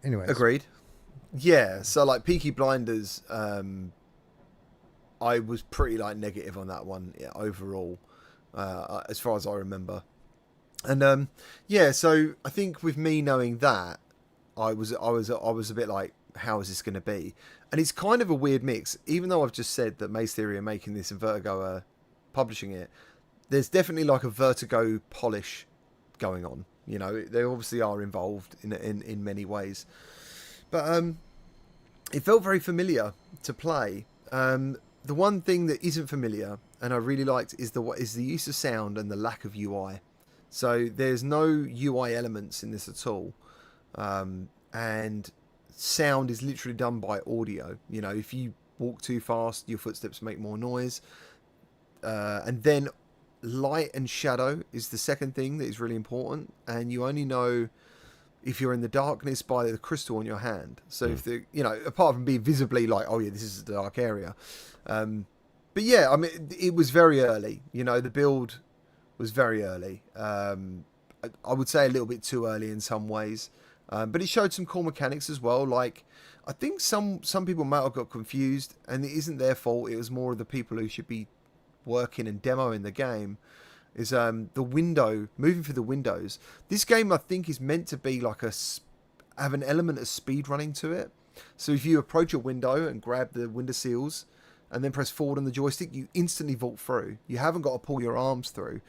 Anyways, agreed. Yeah, so like Peaky Blinders, I was pretty like negative on that one overall, as far as I remember. And so I think with me knowing that, I was a bit like, how is this going to be? And it's kind of a weird mix. Even though I've just said that Maze Theory are making this and Vertigo are publishing it, there's definitely like a Vertigo polish going on. They obviously are involved in many ways, but it felt very familiar to play. The one thing that isn't familiar, and I really liked, is the use of sound and the lack of UI. So there's no UI elements in this at all, and sound is literally done by audio. If you walk too fast, your footsteps make more noise, and then light and shadow is the second thing that is really important, and you only know if you're in the darkness by the crystal on your hand. So if apart from being visibly like, oh yeah, this is a dark area, but yeah, I mean, it was very early. The build was very early. I would say a little bit too early in some ways, but it showed some cool mechanics as well. Like, I think some people might have got confused, and it isn't their fault. It was more of the people who should be working and demoing the game. Is the window, moving through the windows. This game, I think, is meant to be like have an element of speed running to it. So if you approach a window and grab the window seals and then press forward on the joystick, you instantly vault through. You haven't got to pull your arms through,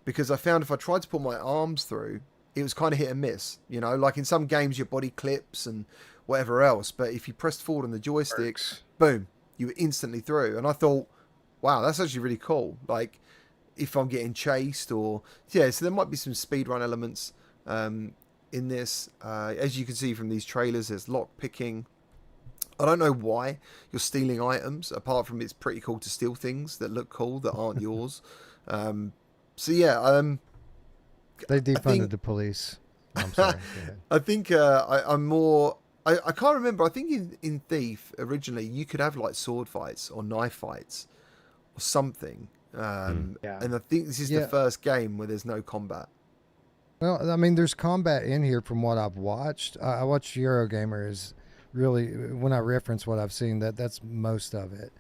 because I found if I tried to pull my arms through, it was kind of hit and miss. Like in some games, your body clips and whatever else, but if you pressed forward on the joystick, boom, you were instantly through. And I thought, wow, that's actually really cool. Like, if I'm getting chased so there might be some speedrun elements in this. As you can see from these trailers, there's lock picking. I don't know why you're stealing items, apart from it's pretty cool to steal things that look cool that aren't yours. They defunded the police. I'm sorry. I think I'm more... I can't remember. I think in Thief, originally, you could have like sword fights or knife fights or something. And I think this is the first game where there's no combat. Well, I mean, there's combat in here from what I've watched. I watched Eurogamer is really, when I reference what I've seen, that's most of it.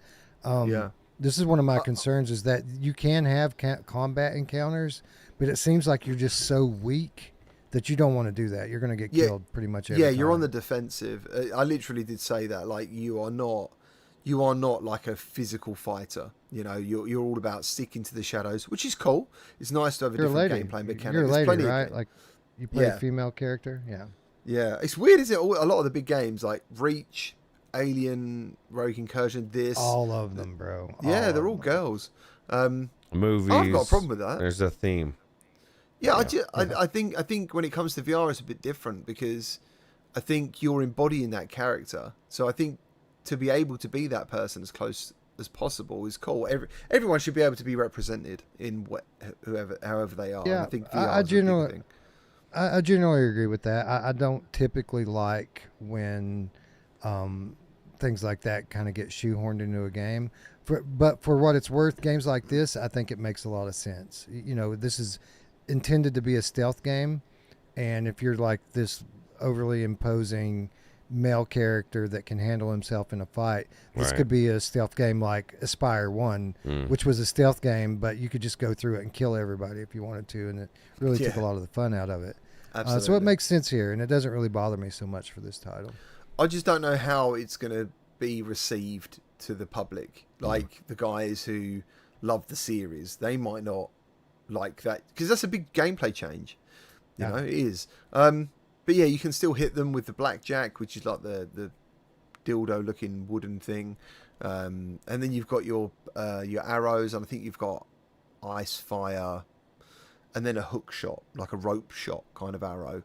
This is one of my concerns, is that you can have combat encounters, but it seems like you're just so weak that you don't want to do that. You're going to get killed pretty much every time. You're on the defensive. I literally did say that. Like, you are not like a physical fighter. You're all about sticking to the shadows, which is cool. It's nice to have a different gameplay mechanic. You're a lady, right? Like, you play a female character? Yeah. Yeah. It's weird, isn't it? A lot of the big games, like Reach, Alien, Rogue Incursion, all of them, bro. They're all girls. Movies. I've got a problem with that. There's a theme. Yeah, I think when it comes to VR, it's a bit different, because I think you're embodying that character. So I think to be able to be that person as close as possible is cool. Everyone should be able to be represented in however they are. Yeah, I think VR is a big thing. I generally agree with that. I don't typically like when things like that kind of get shoehorned into a game. But for what it's worth, games like this, I think it makes a lot of sense. This is intended to be a stealth game, and if you're like this overly imposing male character that can handle himself in a fight, this could be a stealth game like Aspire 1, which was a stealth game, but you could just go through it and kill everybody if you wanted to, and it really took a lot of the fun out of it. So it makes sense here, and it doesn't really bother me so much for this title. I just don't know how it's going to be received to the public. Like, the guys who love the series, they might not like that, because that's a big gameplay change. It is. But yeah, you can still hit them with the blackjack, which is like the dildo-looking wooden thing, and then you've got your arrows, and I think you've got ice, fire, and then a hook shot, like a rope shot kind of arrow.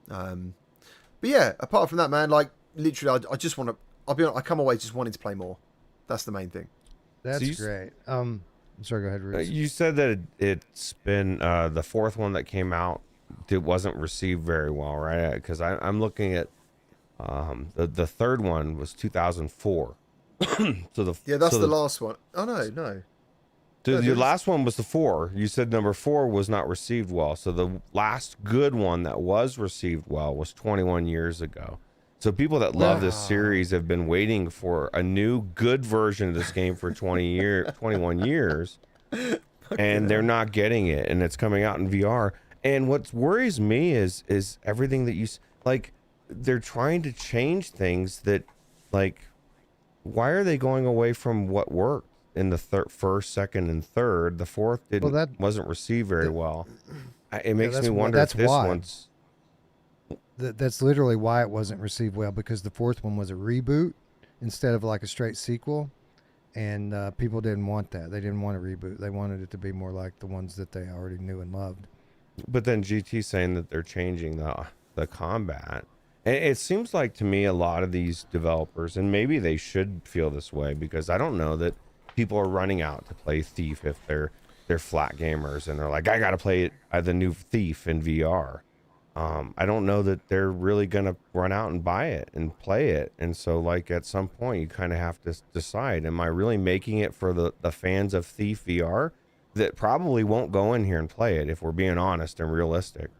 But yeah, apart from that, man, like, literally, I just want to. I'll be honest, I come away just wanting to play more. That's the main thing. That's great. Sorry, go ahead, Ruth. You said that it's been the fourth one that came out. It wasn't received very well, right? Because I'm looking at the third one was 2004. So that's the last one. Oh no. The last one was the 4. You said number 4 was not received well. So the last good one that was received well was 21 years ago. So people that love this series have been waiting for a new good version of this game for 21 years, and they're not getting it, and it's coming out in VR. And what worries me is everything that you like. They're trying to change things that, like, why are they going away from what worked in the first, second, and third? The fourth wasn't received very well. It makes me wonder if this one's. That's literally why it wasn't received well, because the fourth one was a reboot instead of like a straight sequel, and people didn't want that. They didn't want a reboot. They wanted it to be more like the ones that they already knew and loved. But then GT's saying that they're changing the combat. And it seems like to me a lot of these developers, and maybe they should feel this way, because I don't know that people are running out to play Thief if they're flat gamers and they're like, I gotta play the new Thief in VR. I don't know that they're really gonna run out and buy it and play it. And so, like, at some point you kind of have to decide, am I really making it for the fans of Thief VR that probably won't go in here and play it, if we're being honest and realistic?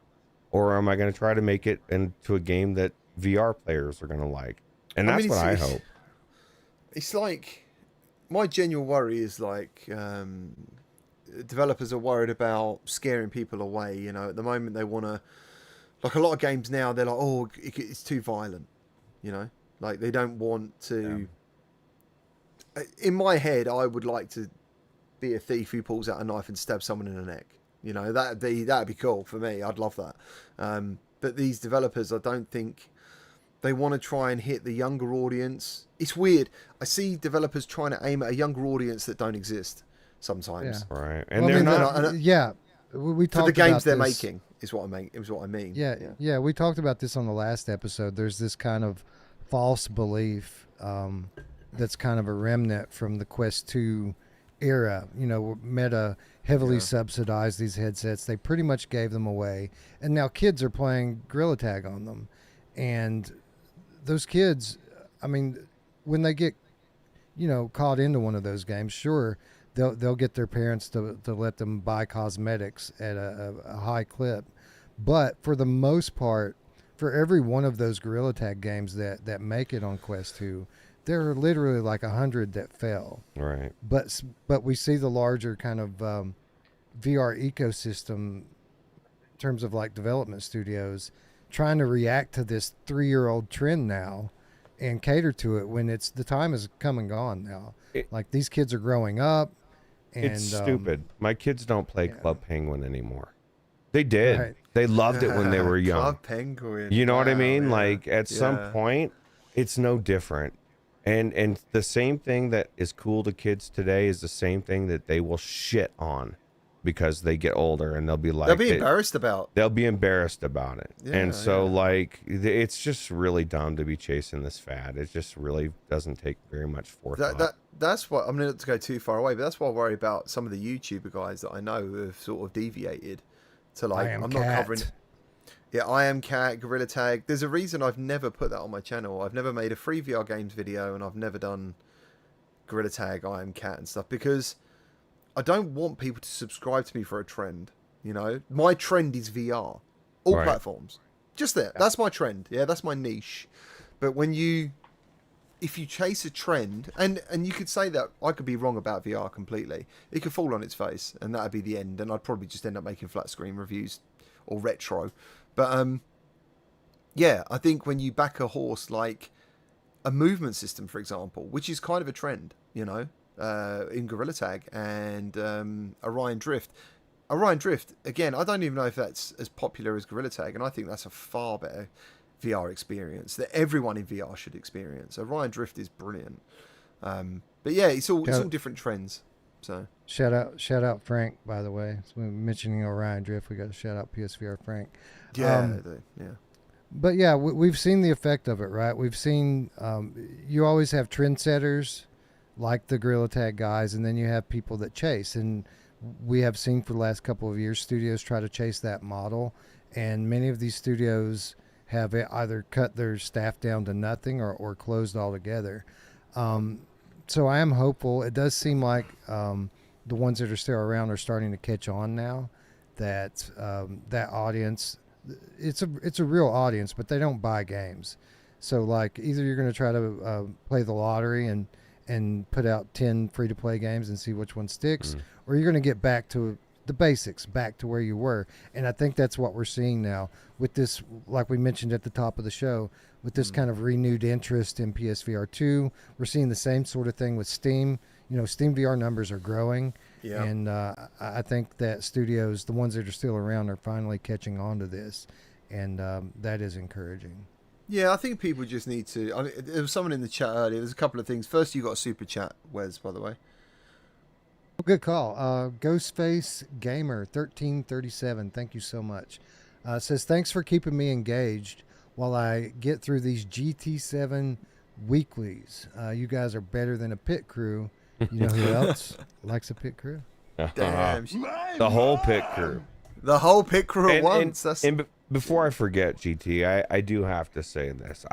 Or am I going to try to make it into a game that VR players are going to like? And that's what I hope. It's like, my genuine worry is like, developers are worried about scaring people away. You know, at the moment they want to, like a lot of games now, they're like, oh, it's too violent. You know, like they don't want to. Yeah. In my head, I would like to be a thief who pulls out a knife and stabs someone in the neck. You know, that'd be cool for me. I'd love that. But these developers, I don't think they want to try and hit the younger audience. It's weird. I see developers trying to aim at a younger audience that don't exist sometimes. Yeah. Right. And they're not. Yeah. We talked for the games about they're this. making is what I mean. Yeah. We talked about this on the last episode. There's this kind of false belief that's kind of a remnant from the Quest 2 era. You know, Meta heavily subsidized these headsets. They pretty much gave them away, and now kids are playing Gorilla Tag on them. And those kids, I mean, when they get, you know, caught into one of those games, sure, they'll get their parents to let them buy cosmetics at a high clip. But for the most part, for every one of those Gorilla Tag games that make it on Quest 2, there are literally like 100 that fail. Right. But we see the larger kind of VR ecosystem in terms of like development studios trying to react to this 3-year-old trend now and cater to it when the time has come and gone now. Like these kids are growing up. And, it's stupid. My kids don't play Club Penguin anymore. They did. Right. They loved it when they were young. Club Penguin. You know what I mean? Yeah. Like at some point, it's no different. And the same thing that is cool to kids today is the same thing that they will shit on because they get older, and they'll be like, they'll be embarrassed about it. Yeah, and so like it's just really dumb to be chasing this fad. It just really doesn't take very much forethought. That's what I'm not to go too far away, but that's what I worry about some of the YouTuber guys that I know who have sort of deviated to like I'm not covering. Yeah, I Am Cat, Gorilla Tag. There's a reason I've never put that on my channel. I've never made a free VR games video, and I've never done Gorilla Tag, I Am Cat and stuff, because I don't want people to subscribe to me for a trend. You know, my trend is VR, all platforms, just there. That's my trend. Yeah, that's my niche. But if you chase a trend, and you could say that I could be wrong about VR completely. It could fall on its face, and that'd be the end. And I'd probably just end up making flat screen reviews or retro. But yeah, I think when you back a horse like a movement system, for example, which is kind of a trend, you know, in Gorilla Tag and Orion Drift. Orion Drift, again, I don't even know if that's as popular as Gorilla Tag, and I think that's a far better VR experience that everyone in VR should experience. Orion Drift is brilliant. But yeah, it's all different trends. So shout out Frank, by the way. So mentioning Orion Drift, we got to shout out PSVR Frank. Yeah, But yeah, we've seen the effect of it, right? We've seen you always have trendsetters like the Gorilla Tag guys, and then you have people that chase. And we have seen for the last couple of years studios try to chase that model, and many of these studios have either cut their staff down to nothing or closed altogether. So I am hopeful. It does seem like the ones that are still around are starting to catch on now. That that audience, it's a real audience, but they don't buy games. So like either you're going to try to play the lottery and put out 10 free to play games and see which one sticks, or you're going to get back to the basics, back to where you were. And I think that's what we're seeing now with this, like we mentioned at the top of the show, with this kind of renewed interest in PSVR 2. We're seeing the same sort of thing with Steam. You know, Steam VR numbers are growing. Yeah. And I think that studios, the ones that are still around, are finally catching on to this. And that is encouraging. Yeah, I think people just need to... I mean, there was someone in the chat earlier. There's a couple of things. First, you got a super chat, Wes, by the way. Good call. Ghostface Gamer 1337. Thank you so much. Says, thanks for keeping me engaged while I get through these GT7 weeklies. You guys are better than a pit crew. You know who else likes a pit crew? Damn. The whole pit crew. The whole pit crew at once. And before I forget, GT, I do have to say this.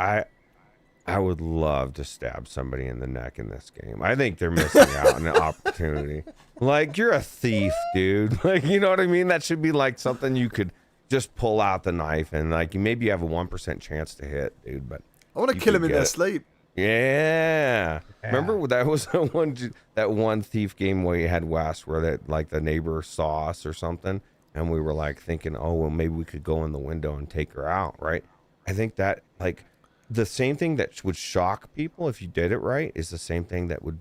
I would love to stab somebody in the neck in this game. I think they're missing out on an opportunity. Like, you're a thief, dude. Like, you know what I mean? That should be like something you could just pull out the knife and like maybe you have a 1% chance to hit, dude. But I want to kill him in their sleep. Yeah. Remember that was that one thief game where you had West where that like the neighbor saw us or something, and we were like thinking, oh well, maybe we could go in the window and take her out, right? I think that like the same thing that would shock people if you did it right is the same thing that would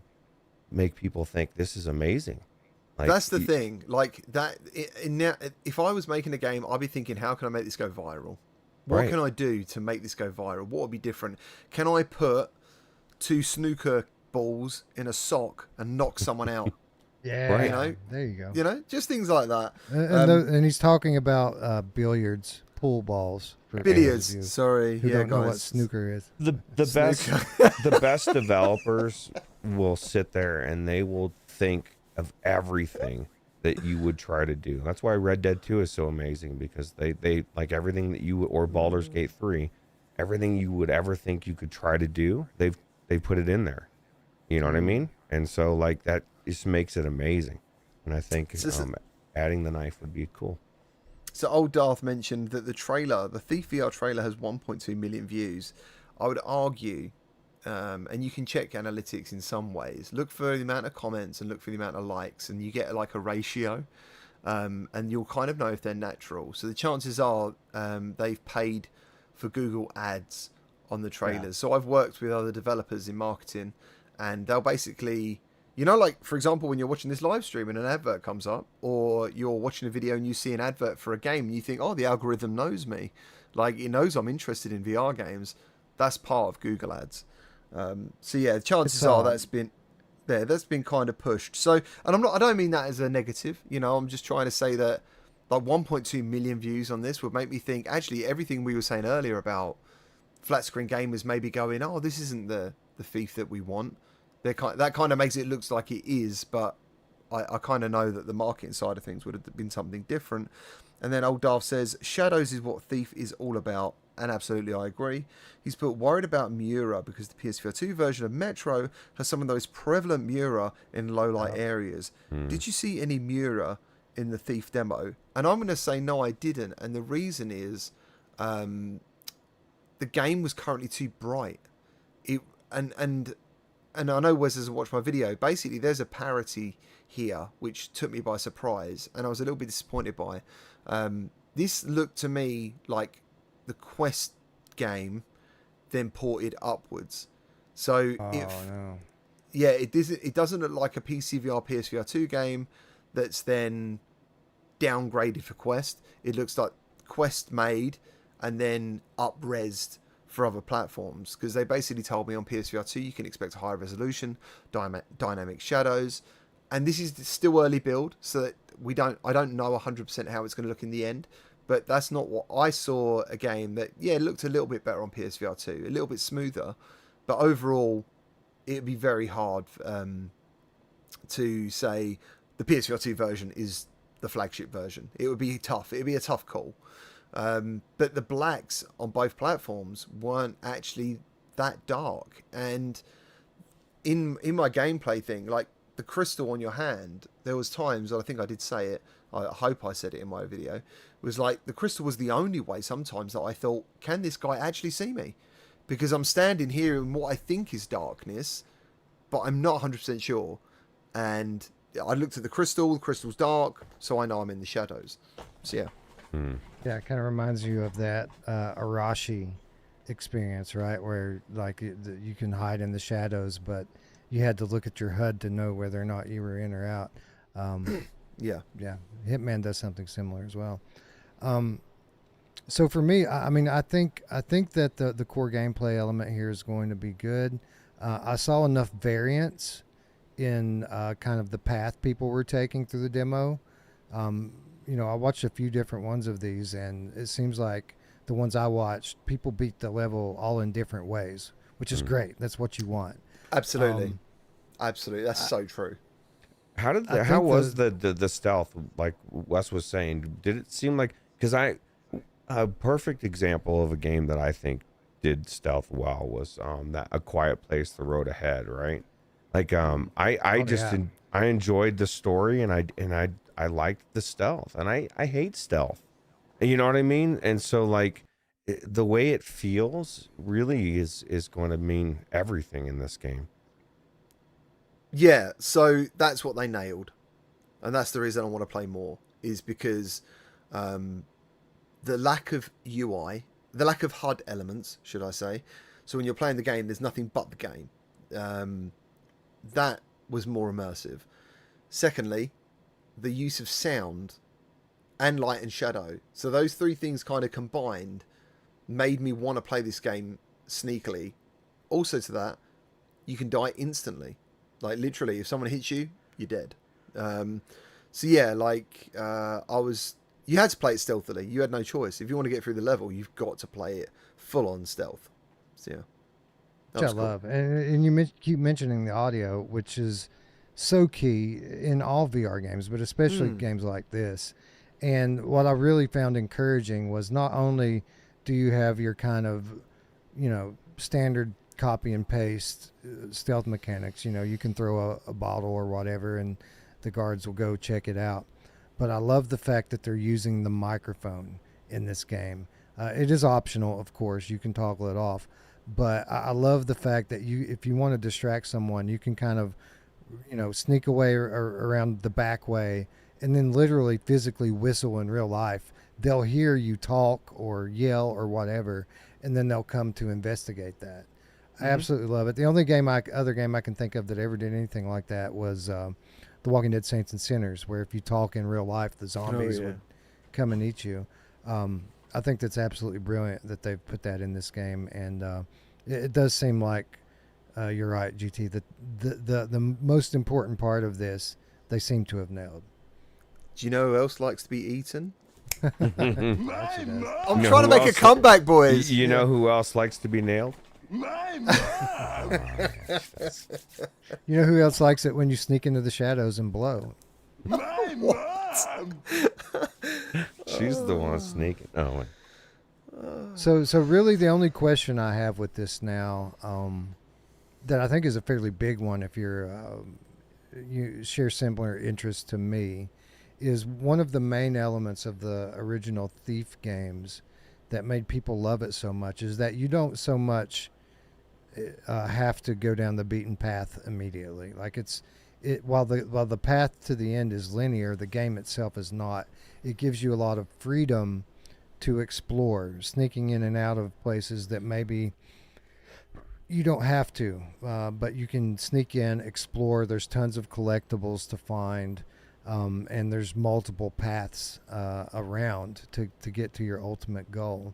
make people think this is amazing. Like, that's the thing. Like that. If I was making a game, I'd be thinking, how can I make this go viral? What can I do to make this go viral? What would be different? Can I put 2 snooker balls in a sock and knock someone out? Yeah, right. You know, there you go. You know, just things like that. And he's talking about billiards, pool balls. Billiards. Sorry, who don't guys. know what snooker is. The best developers will sit there and they will think of everything that you would try to do. That's why Red Dead 2 is so amazing, because they like everything that you, or Baldur's Gate 3, everything you would ever think you could try to do, they put it in there. You know what I mean? And so like that just makes it amazing. And I think adding the knife would be cool. So old Darth mentioned that the Thief VR trailer has 1.2 million views. I would argue, and you can check analytics in some ways, look for the amount of comments and look for the amount of likes, and you get like a ratio, and you'll kind of know if they're natural. So the chances are they've paid for Google ads on the trailers. Yeah. So I've worked with other developers in marketing, and they'll basically, you know, like for example, when you're watching this live stream and an advert comes up, or you're watching a video and you see an advert for a game and you think, oh, the algorithm knows me, like it knows I'm interested in VR games. That's part of Google ads. So yeah, chances are that's been kind of pushed. So, and I don't mean that as a negative, you know, I'm just trying to say that like 1.2 million views on this would make me think actually everything we were saying earlier about flat screen gamers maybe going, oh, this isn't the thief that we want. That kind of makes it look like it is, but I kind of know that the marketing side of things would have been something different. And then old Darth says, Shadows is what Thief is all about. And absolutely, I agree. He's put worried about Mura because the PSVR 2 version of Metro has some of those prevalent Mura in low light areas. Did you see any Mura in the Thief demo? And I'm going to say no, I didn't. And the reason is the game was currently too bright. And I know Wes hasn't watched my video. Basically, there's a parity here which took me by surprise, and I was a little bit disappointed by. This looked to me like the Quest game then ported upwards. So it doesn't look like a PSVR 2 game that's then downgraded for Quest. It looks like Quest made and then up-resed for other platforms, because they basically told me on PSVR 2 you can expect a higher resolution, dynamic shadows, and this is still early build, so that I don't know 100% how it's going to look in the end. But that's not what I saw. A game that, yeah, looked a little bit better on PSVR 2, a little bit smoother, but overall it'd be very hard to say the PSVR 2 version is the flagship version. It would be tough. It'd be a tough call. But the blacks on both platforms weren't actually that dark. And in my gameplay thing, like the crystal on your hand, there was times, I think I did say it, I hope I said it in my video, it was like the crystal was the only way sometimes that I thought, can this guy actually see me? Because I'm standing here in what I think is darkness, but I'm not 100% sure. And I looked at the crystal's dark, so I know I'm in the shadows. So yeah. Yeah, it kind of reminds you of that Arashi experience, right? Where like you can hide in the shadows, but you had to look at your HUD to know whether or not you were in or out. Yeah. Hitman does something similar as well. So for me, I mean, I think that the core gameplay element here is going to be good. I saw enough variance in kind of the path people were taking through the demo. I watched a few different ones of these, and it seems like the ones I watched, people beat the level all in different ways, which is great. That's what you want. Absolutely. Absolutely. That's so true. How was the stealth, like Wes was saying? Did it seem like, because a perfect example of a game that I think did stealth well was that A Quiet Place: The Road Ahead, right? Like I enjoyed the story, and I liked the stealth, and I hate stealth. You know what I mean? And so like the way it feels really is going to mean everything in this game. Yeah, so that's what they nailed. And that's the reason I want to play more, is because the lack of UI, the lack of HUD elements, should I say. So when you're playing the game, there's nothing but the game. That was more immersive. Secondly, the use of sound and light and shadow. So those three things kind of combined made me want to play this game sneakily. Also to that, you can die instantly. Like literally, if someone hits you, you're dead. So yeah, like you had to play it stealthily. You had no choice. If you want to get through the level, you've got to play it full on stealth. So yeah. Which I love. And you keep mentioning the audio, which is so key in all VR games, but especially games like this. And what I really found encouraging was not only do you have your kind of, standard copy and paste stealth mechanics, you can throw a bottle or whatever and the guards will go check it out. But I love the fact that they're using the microphone in this game. It is optional, of course. You can toggle it off. But I love the fact that if you want to distract someone, you can kind of, sneak away or around the back way and then literally physically whistle in real life. They'll hear you talk or yell or whatever, and then they'll come to investigate that. I absolutely love it. The only other game I can think of that ever did anything like that was The Walking Dead Saints and Sinners, where if you talk in real life, the zombies would come and eat you. I think that's absolutely brilliant that they've put that in this game, and it does seem like you're right, GT. That the most important part of this, they seem to have nailed. Do you know who else likes to be eaten? I'm You know trying to make a comeback, boys. You know who else likes to be nailed? My mom! You know who else likes it when you sneak into the shadows and blow? My mom! She's the one sneaking. Oh, So really the only question I have with this now, that I think is a fairly big one if you share similar interests to me, is one of the main elements of the original Thief games that made people love it so much is that you don't so much have to go down the beaten path immediately. Like while the path to the end is linear, the game itself is not. It gives you a lot of freedom to explore, sneaking in and out of places that maybe you don't have to, but you can sneak in, explore. There's tons of collectibles to find, and there's multiple paths around to get to your ultimate goal.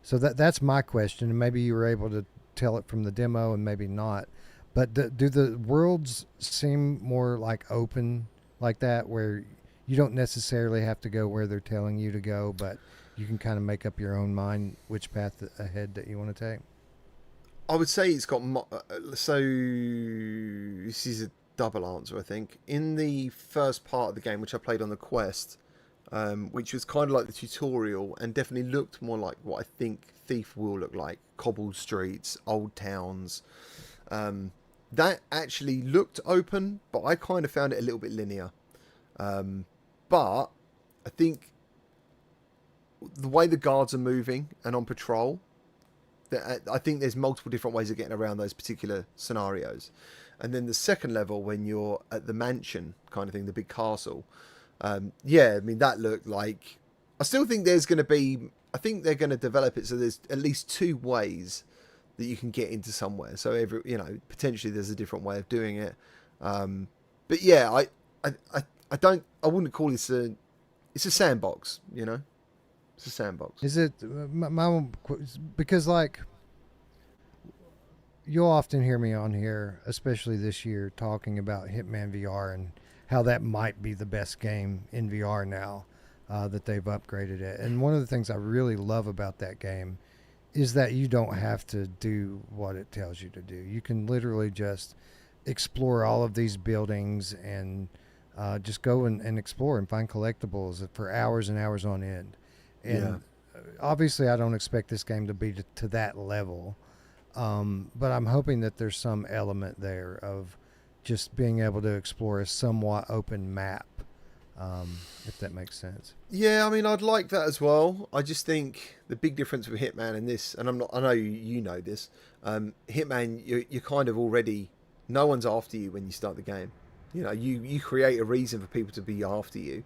So that's my question, and maybe you were able to tell it from the demo and maybe not. But do the worlds seem more like open like that, where you don't necessarily have to go where they're telling you to go, but you can kind of make up your own mind which path ahead that you want to take? I would say it's got so this is a double answer, I think. In the first part of the game, which I played on the Quest, which was kind of like the tutorial and definitely looked more like what I think Thief will look like: cobbled streets, old towns. That actually looked open, but I kind of found it a little bit linear. But I think the way the guards are moving and on patrol, I think there's multiple different ways of getting around those particular scenarios. And then the second level, when you're at the mansion kind of thing, the big castle, yeah, I mean, that looked like... I still think there's going to be... I think they're going to develop it so there's at least two ways that you can get into somewhere. So potentially there's a different way of doing it. But yeah, I wouldn't call this it's a sandbox, It's a sandbox. Is it because like you'll often hear me on here, especially this year, talking about Hitman VR and how that might be the best game in VR now that they've upgraded it. And one of the things I really love about that game is that you don't have to do what it tells you to do. You can literally just explore all of these buildings and just go and explore and find collectibles for hours and hours on end. And obviously I don't expect this game to be to that level. But I'm hoping that there's some element there of just being able to explore a somewhat open map, if that makes sense. Yeah, I mean, I'd like that as well. I just think the big difference with Hitman and this, and I know you know this, Hitman, you're kind of already, no one's after you when you start the game. You create a reason for people to be after you.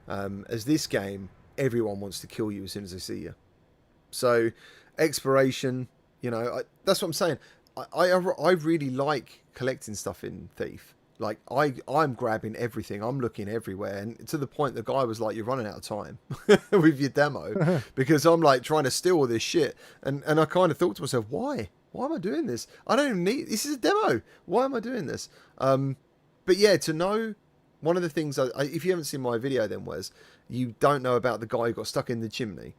As this game, everyone wants to kill you as soon as they see you. So exploration, that's what I'm saying. I really like collecting stuff in Thief. Like I'm grabbing everything, I'm looking everywhere, and to the point the guy was like, "You're running out of time with your demo," because I'm like trying to steal all this shit, and I kind of thought to myself, why am I doing this? I don't even need, this is a demo. Why am I doing this? But yeah, to know. One of the things, if you haven't seen my video, then was you don't know about the guy who got stuck in the chimney.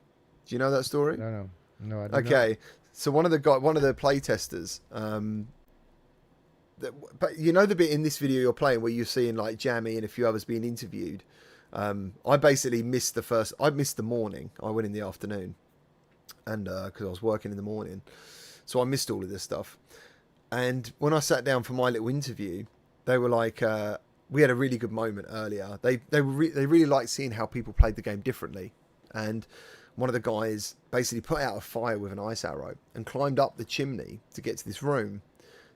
Do you know that story? No, I don't. Okay, so one of the playtesters, but you know the bit in this video you're playing where you're seeing like Jammy and a few others being interviewed. I basically missed the morning. I went in the afternoon, and because I was working in the morning, so I missed all of this stuff. And when I sat down for my little interview, they were like. We had a really good moment earlier. They really liked seeing how people played the game differently. And one of the guys basically put out a fire with an ice arrow and climbed up the chimney to get to this room.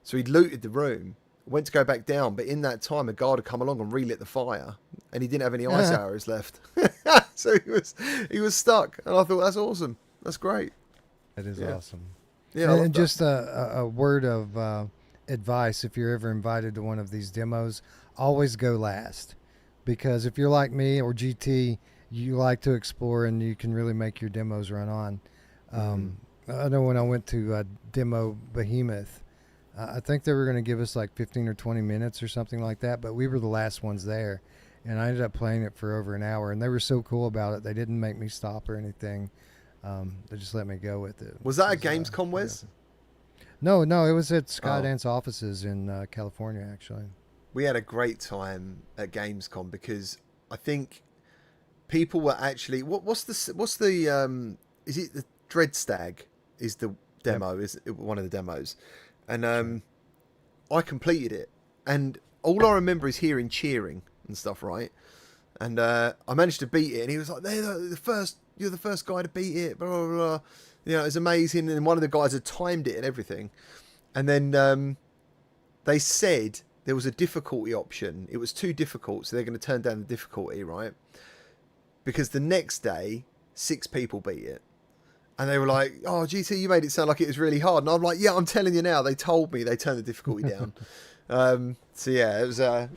So he'd looted the room, went to go back down, but in that time a guard had come along and relit the fire, and he didn't have any ice arrows left. So he was stuck. And I thought, that's awesome. That's great. That is awesome. Yeah, and just a word of advice: if you're ever invited to one of these demos, always go last, because if you're like me or GT, you like to explore and you can really make your demos run on. I know when I went to demo Behemoth, I think they were going to give us like 15 or 20 minutes or something like that, but we were the last ones there, and I ended up playing it for over an hour, and they were so cool about it. They didn't make me stop or anything. They just let me go with it. Was that a Gamescom, Wes? No, it was at Skydance offices in California, actually. We had a great time at Gamescom because I think people were actually what's the is it the Dread Stag is the demo, is one of the demos, and I completed it, and all I remember is hearing cheering and stuff, right? And I managed to beat it, and he was like, you're the first guy to beat it, blah blah blah. It was amazing, and one of the guys had timed it and everything, and then they said there was a difficulty option. It was too difficult, so they're going to turn down the difficulty, right? Because the next day, 6 people beat it. And they were like, "Oh, GT, you made it sound like it was really hard." And I'm like, "Yeah, I'm telling you now. They told me they turned the difficulty down." So yeah, it was I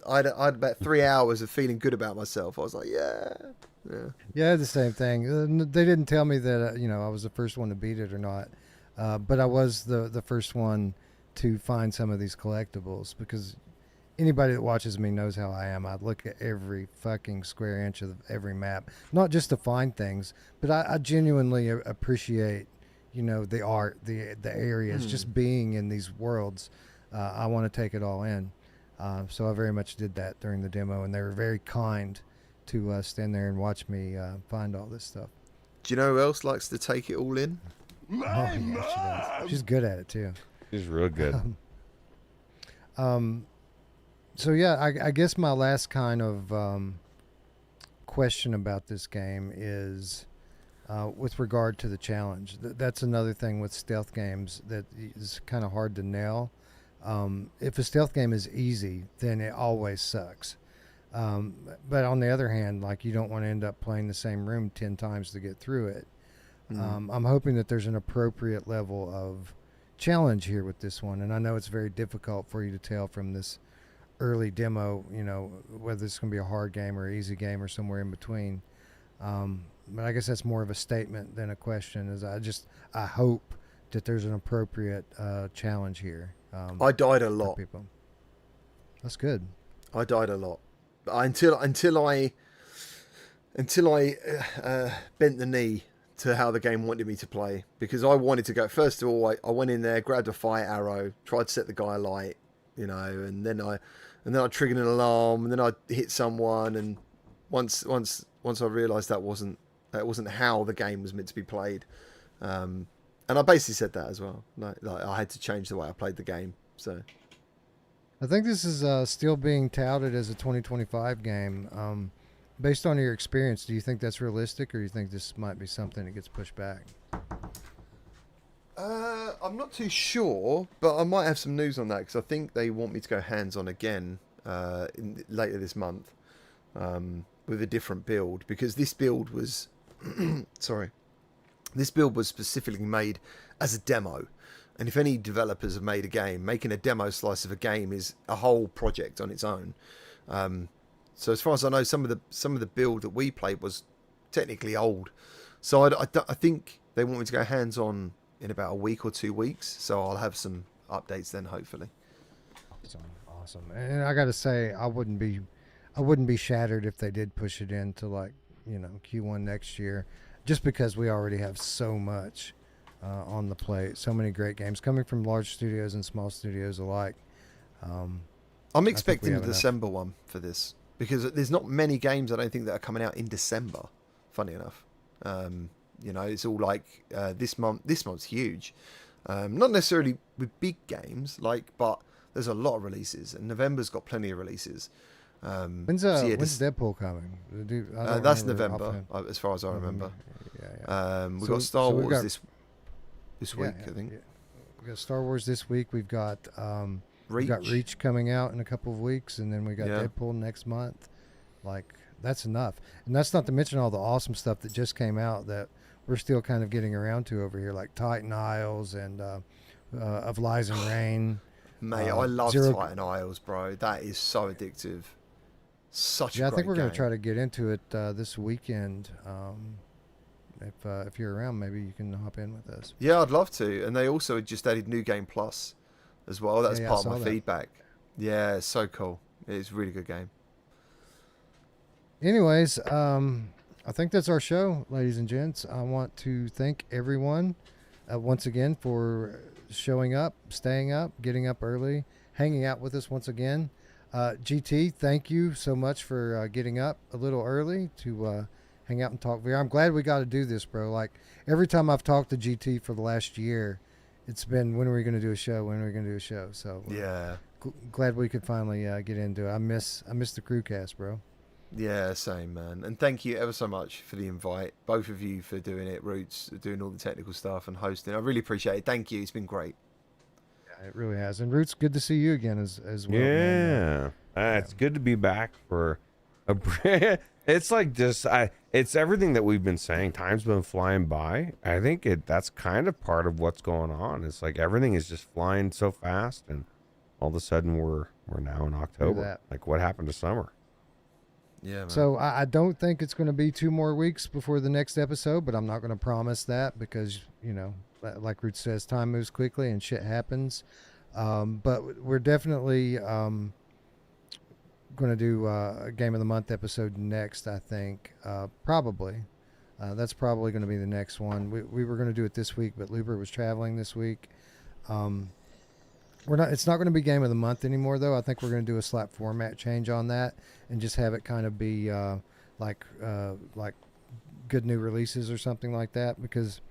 had about 3 hours of feeling good about myself. I was like, yeah. Yeah, the same thing. They didn't tell me that I was the first one to beat it or not, but I was the first one to find some of these collectibles, because anybody that watches me knows how I am. I look at every fucking square inch of every map, not just to find things, but I genuinely appreciate the art, the areas, just being in these worlds. I want to take it all in. So I very much did that during the demo, and they were very kind to stand there and watch me find all this stuff. Do you know who else likes to take it all in? My She mom. does. She's good at it too. He's real good. So yeah, I guess my last kind of question about this game is with regard to the challenge. That's another thing with stealth games that is kind of hard to nail. If a stealth game is easy, then it always sucks. But on the other hand, like, you don't want to end up playing the same room 10 times to get through it. I'm hoping that there's an appropriate level of challenge here with this one. And I know it's very difficult for you to tell from this early demo, whether it's going to be a hard game or an easy game or somewhere in between. But I guess that's more of a statement than a question. I hope that there's an appropriate challenge here. I died a lot. People. That's good. I died a lot. Until I bent the knee to how the game wanted me to play, because I wanted to go. First of all, I went in there, grabbed a fire arrow, tried to set the guy alight, and then I triggered an alarm, and then I hit someone, and once I realised that wasn't how the game was meant to be played, and I basically said that as well. Like I had to change the way I played the game. So I think this is still being touted as a 2025 game. Based on your experience, do you think that's realistic, or do you think this might be something that gets pushed back? I'm not too sure, but I might have some news on that, because I think they want me to go hands-on again later this month with a different build, because this build was this build was specifically made as a demo. And if any developers have made a game, making a demo slice of a game is a whole project on its own. So as far as I know, some of the build that we played was technically old. So I think they want me to go hands-on in about a week or 2 weeks. So I'll have some updates then, hopefully. Awesome. And I got to say, I wouldn't be shattered if they did push it into Q1 next year, just because we already have so much on the plate. So many great games coming from large studios and small studios alike. I'm expecting the December one for this, because there's not many games, I don't think, that are coming out in December, funny enough. It's all like this month. This month's huge. Not necessarily with big games, but there's a lot of releases, and November's got plenty of releases. When's Deadpool coming? That's November, as far as I remember. Yeah. We've got Star Wars this week, I think. Yeah. We got Star Wars this week. We've got Reach. We got Reach coming out in a couple of weeks, and then we got Deadpool next month. That's enough. And that's not to mention all the awesome stuff that just came out that we're still kind of getting around to over here, like Titan Isles and Of Lies and Rain. Mate, I love Titan Isles, bro. That is so addictive. Such a great I think we're going to game. try to get into it this weekend. If you're around, maybe you can hop in with us. Yeah, I'd love to. And they also just added New Game Plus as well. That's part of my feedback. Yeah, it's so cool. It's a really good game. Anyways, I think that's our show, ladies and gents. I want to thank everyone once again for showing up, staying up, getting up early, hanging out with us once again. GT, thank you so much for getting up a little early to hang out and talk VR. I'm glad we got to do this, bro. Like, every time I've talked to GT for the last year, it's been, when are we going to do a show? When are we going to do a show? So yeah, glad we could finally get into it. I miss the crewcast, bro. Yeah, same, man. And thank you ever so much for the invite, both of you, for doing it. Roots, doing all the technical stuff and hosting. I really appreciate it. Thank you. It's been great. Yeah, it really has. And Roots, good to see you again as well. Yeah, it's good to be back for a. It's like it's everything that we've been saying. Time's been flying by. I think that's kind of part of what's going on. It's like everything is just flying so fast, and all of a sudden we're now in October. Like, what happened to summer? Yeah, man. So I don't think it's going to be 2 more weeks before the next episode, but I'm not going to promise that because, like Root says, time moves quickly and shit happens. But we're definitely going to do a Game of the Month episode next, I think, probably. That's probably going to be the next one. We were going to do it this week, but Luber was traveling this week. We're not. It's not going to be game of the month anymore, though. I think we're going to do a slight format change on that and just have it kind of be like good new releases or something like that, because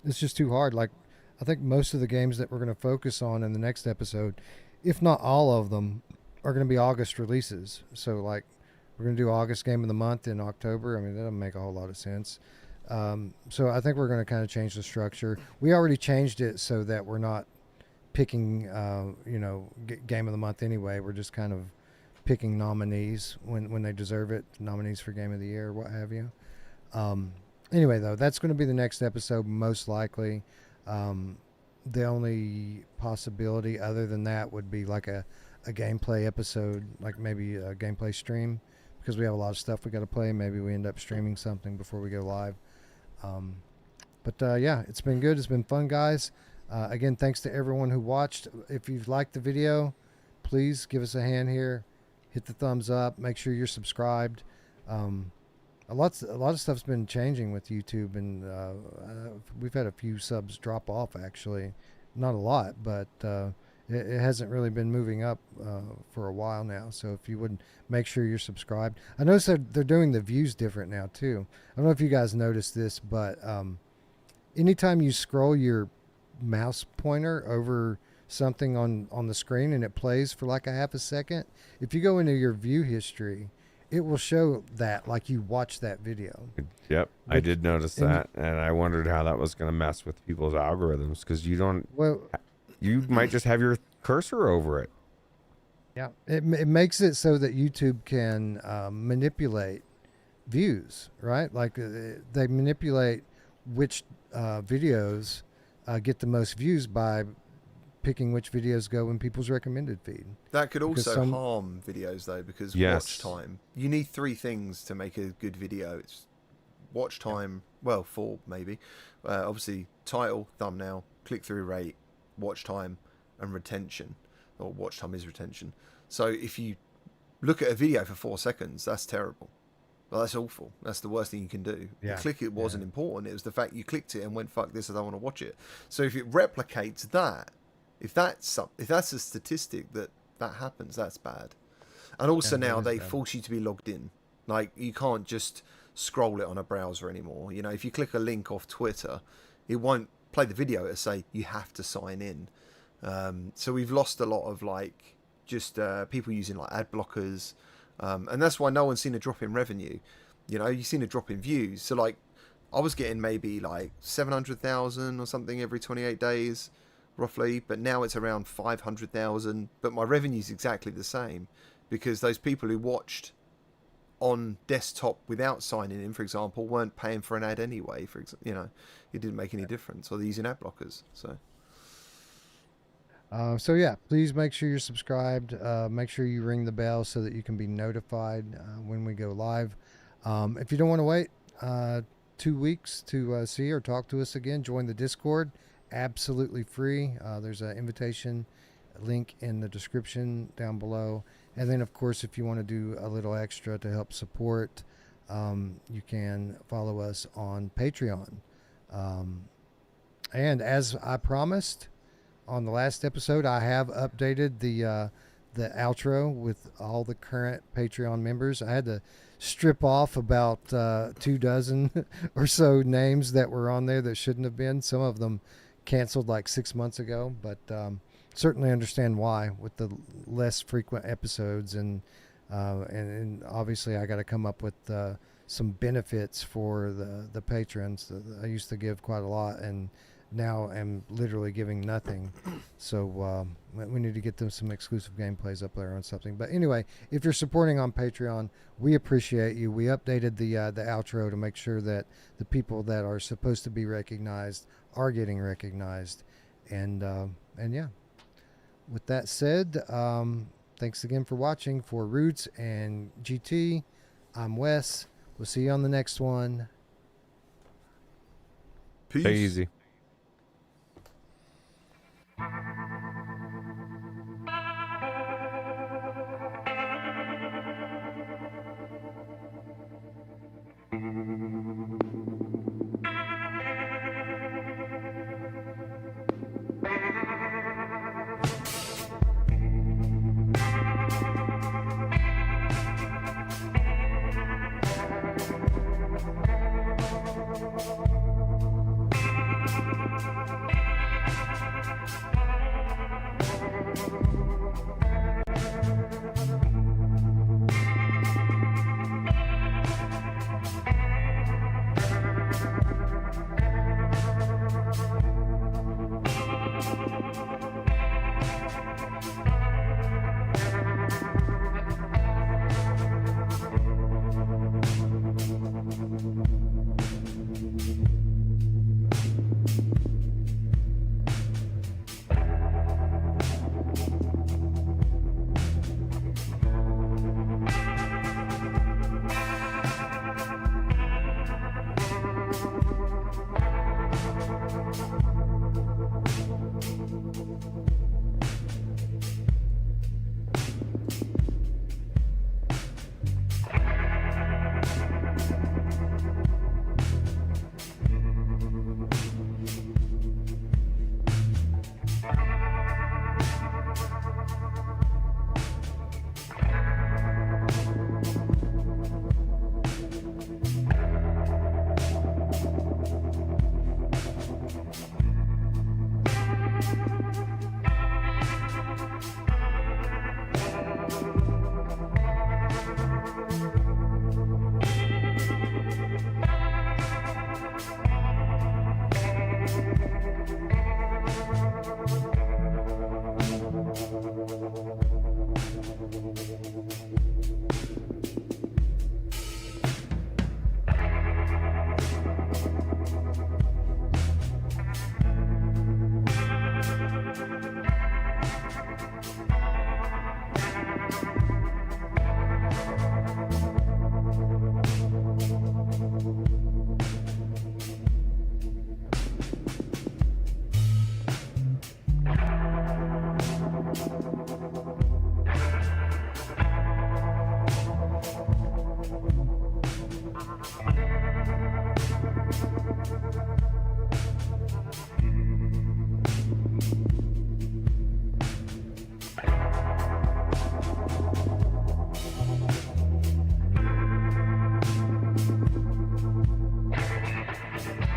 it's just too hard. Like, I think most of the games that we're going to focus on in the next episode, if not all of them, are going to be August releases. So like, we're going to do August game of the month in October. I mean, that doesn't make a whole lot of sense. So I think we're going to kind of change the structure. We already changed it so that we're not picking, game of the month anyway. We're just kind of picking nominees when they deserve it, nominees for game of the year, what have you. Anyway, though, that's going to be the next episode, most likely. The only possibility other than that would be like a gameplay episode, like maybe a gameplay stream, because we have a lot of stuff we got to play. Maybe we end up streaming something before we go live. Yeah, it's been good. It's been fun, guys. Again, thanks to everyone who watched. If you've liked the video, please give us a hand here. Hit the thumbs up. Make sure you're subscribed. A lot of stuff's been changing with YouTube, and we've had a few subs drop off, actually. Not a lot, but it hasn't really been moving up for a while now. So if you would make sure you're subscribed. I noticed that they're doing the views different now, too. I don't know if you guys noticed this, but anytime you scroll your mouse pointer over something on the screen and it plays for like a half a second, if you go into your view history, it will show that like you watched that video. Yep, I did notice that, and I wondered how that was going to mess with people's algorithms, because you might just have your cursor over it. Yeah, it makes it so that YouTube can manipulate views, right? Like they manipulate which videos get the most views by picking which videos go in people's recommended feed. That could also harm videos, though, because watch time. You need 3 things to make a good video. It's watch time, well, 4 maybe. Obviously, title, thumbnail, click-through rate, watch time, and retention. Or watch time is retention. So if you look at a video for 4 seconds, that's terrible. Well, that's awful. That's the worst thing you can do. Yeah. The click it wasn't important. It was the fact you clicked it and went, fuck this, I don't want to watch it. So if it replicates that, if that's a statistic that happens, that's bad. And also now they force you to be logged in. Like, you can't just scroll it on a browser anymore. You know, if you click a link off Twitter, it won't play the video. It'll say you have to sign in. So we've lost a lot of like just people using like ad blockers, and that's why no one's seen a drop in revenue. You know, you've seen a drop in views. So like, I was getting maybe like 700,000 or something every 28 days, roughly, but now it's around 500,000. But my revenue's exactly the same, because those people who watched on desktop without signing in, for example, weren't paying for an ad anyway. You know, it didn't make any difference, or they're using ad blockers. So yeah, please make sure you're subscribed. Make sure you ring the bell so that you can be notified when we go live. If you don't want to wait 2 weeks to see or talk to us again, join the Discord. Absolutely free. There's an invitation link in the description down below. And then, of course, if you want to do a little extra to help support, you can follow us on Patreon. And as I promised on the last episode, I have updated the outro with all the current Patreon members. I had to strip off about 24 or so names that were on there that shouldn't have been. Some of them canceled like 6 months ago, but certainly understand why with the less frequent episodes, and obviously I got to come up with some benefits for the patrons. I used to give quite a lot, and now I'm literally giving nothing. So we need to get them some exclusive gameplays up there on something. But anyway, if you're supporting on Patreon, we appreciate you. We updated the outro to make sure that the people that are supposed to be recognized are getting recognized. And yeah, with that said, thanks again for watching. For Roots and GT, I'm Wes. We'll see you on the next one. Peace. Stay easy.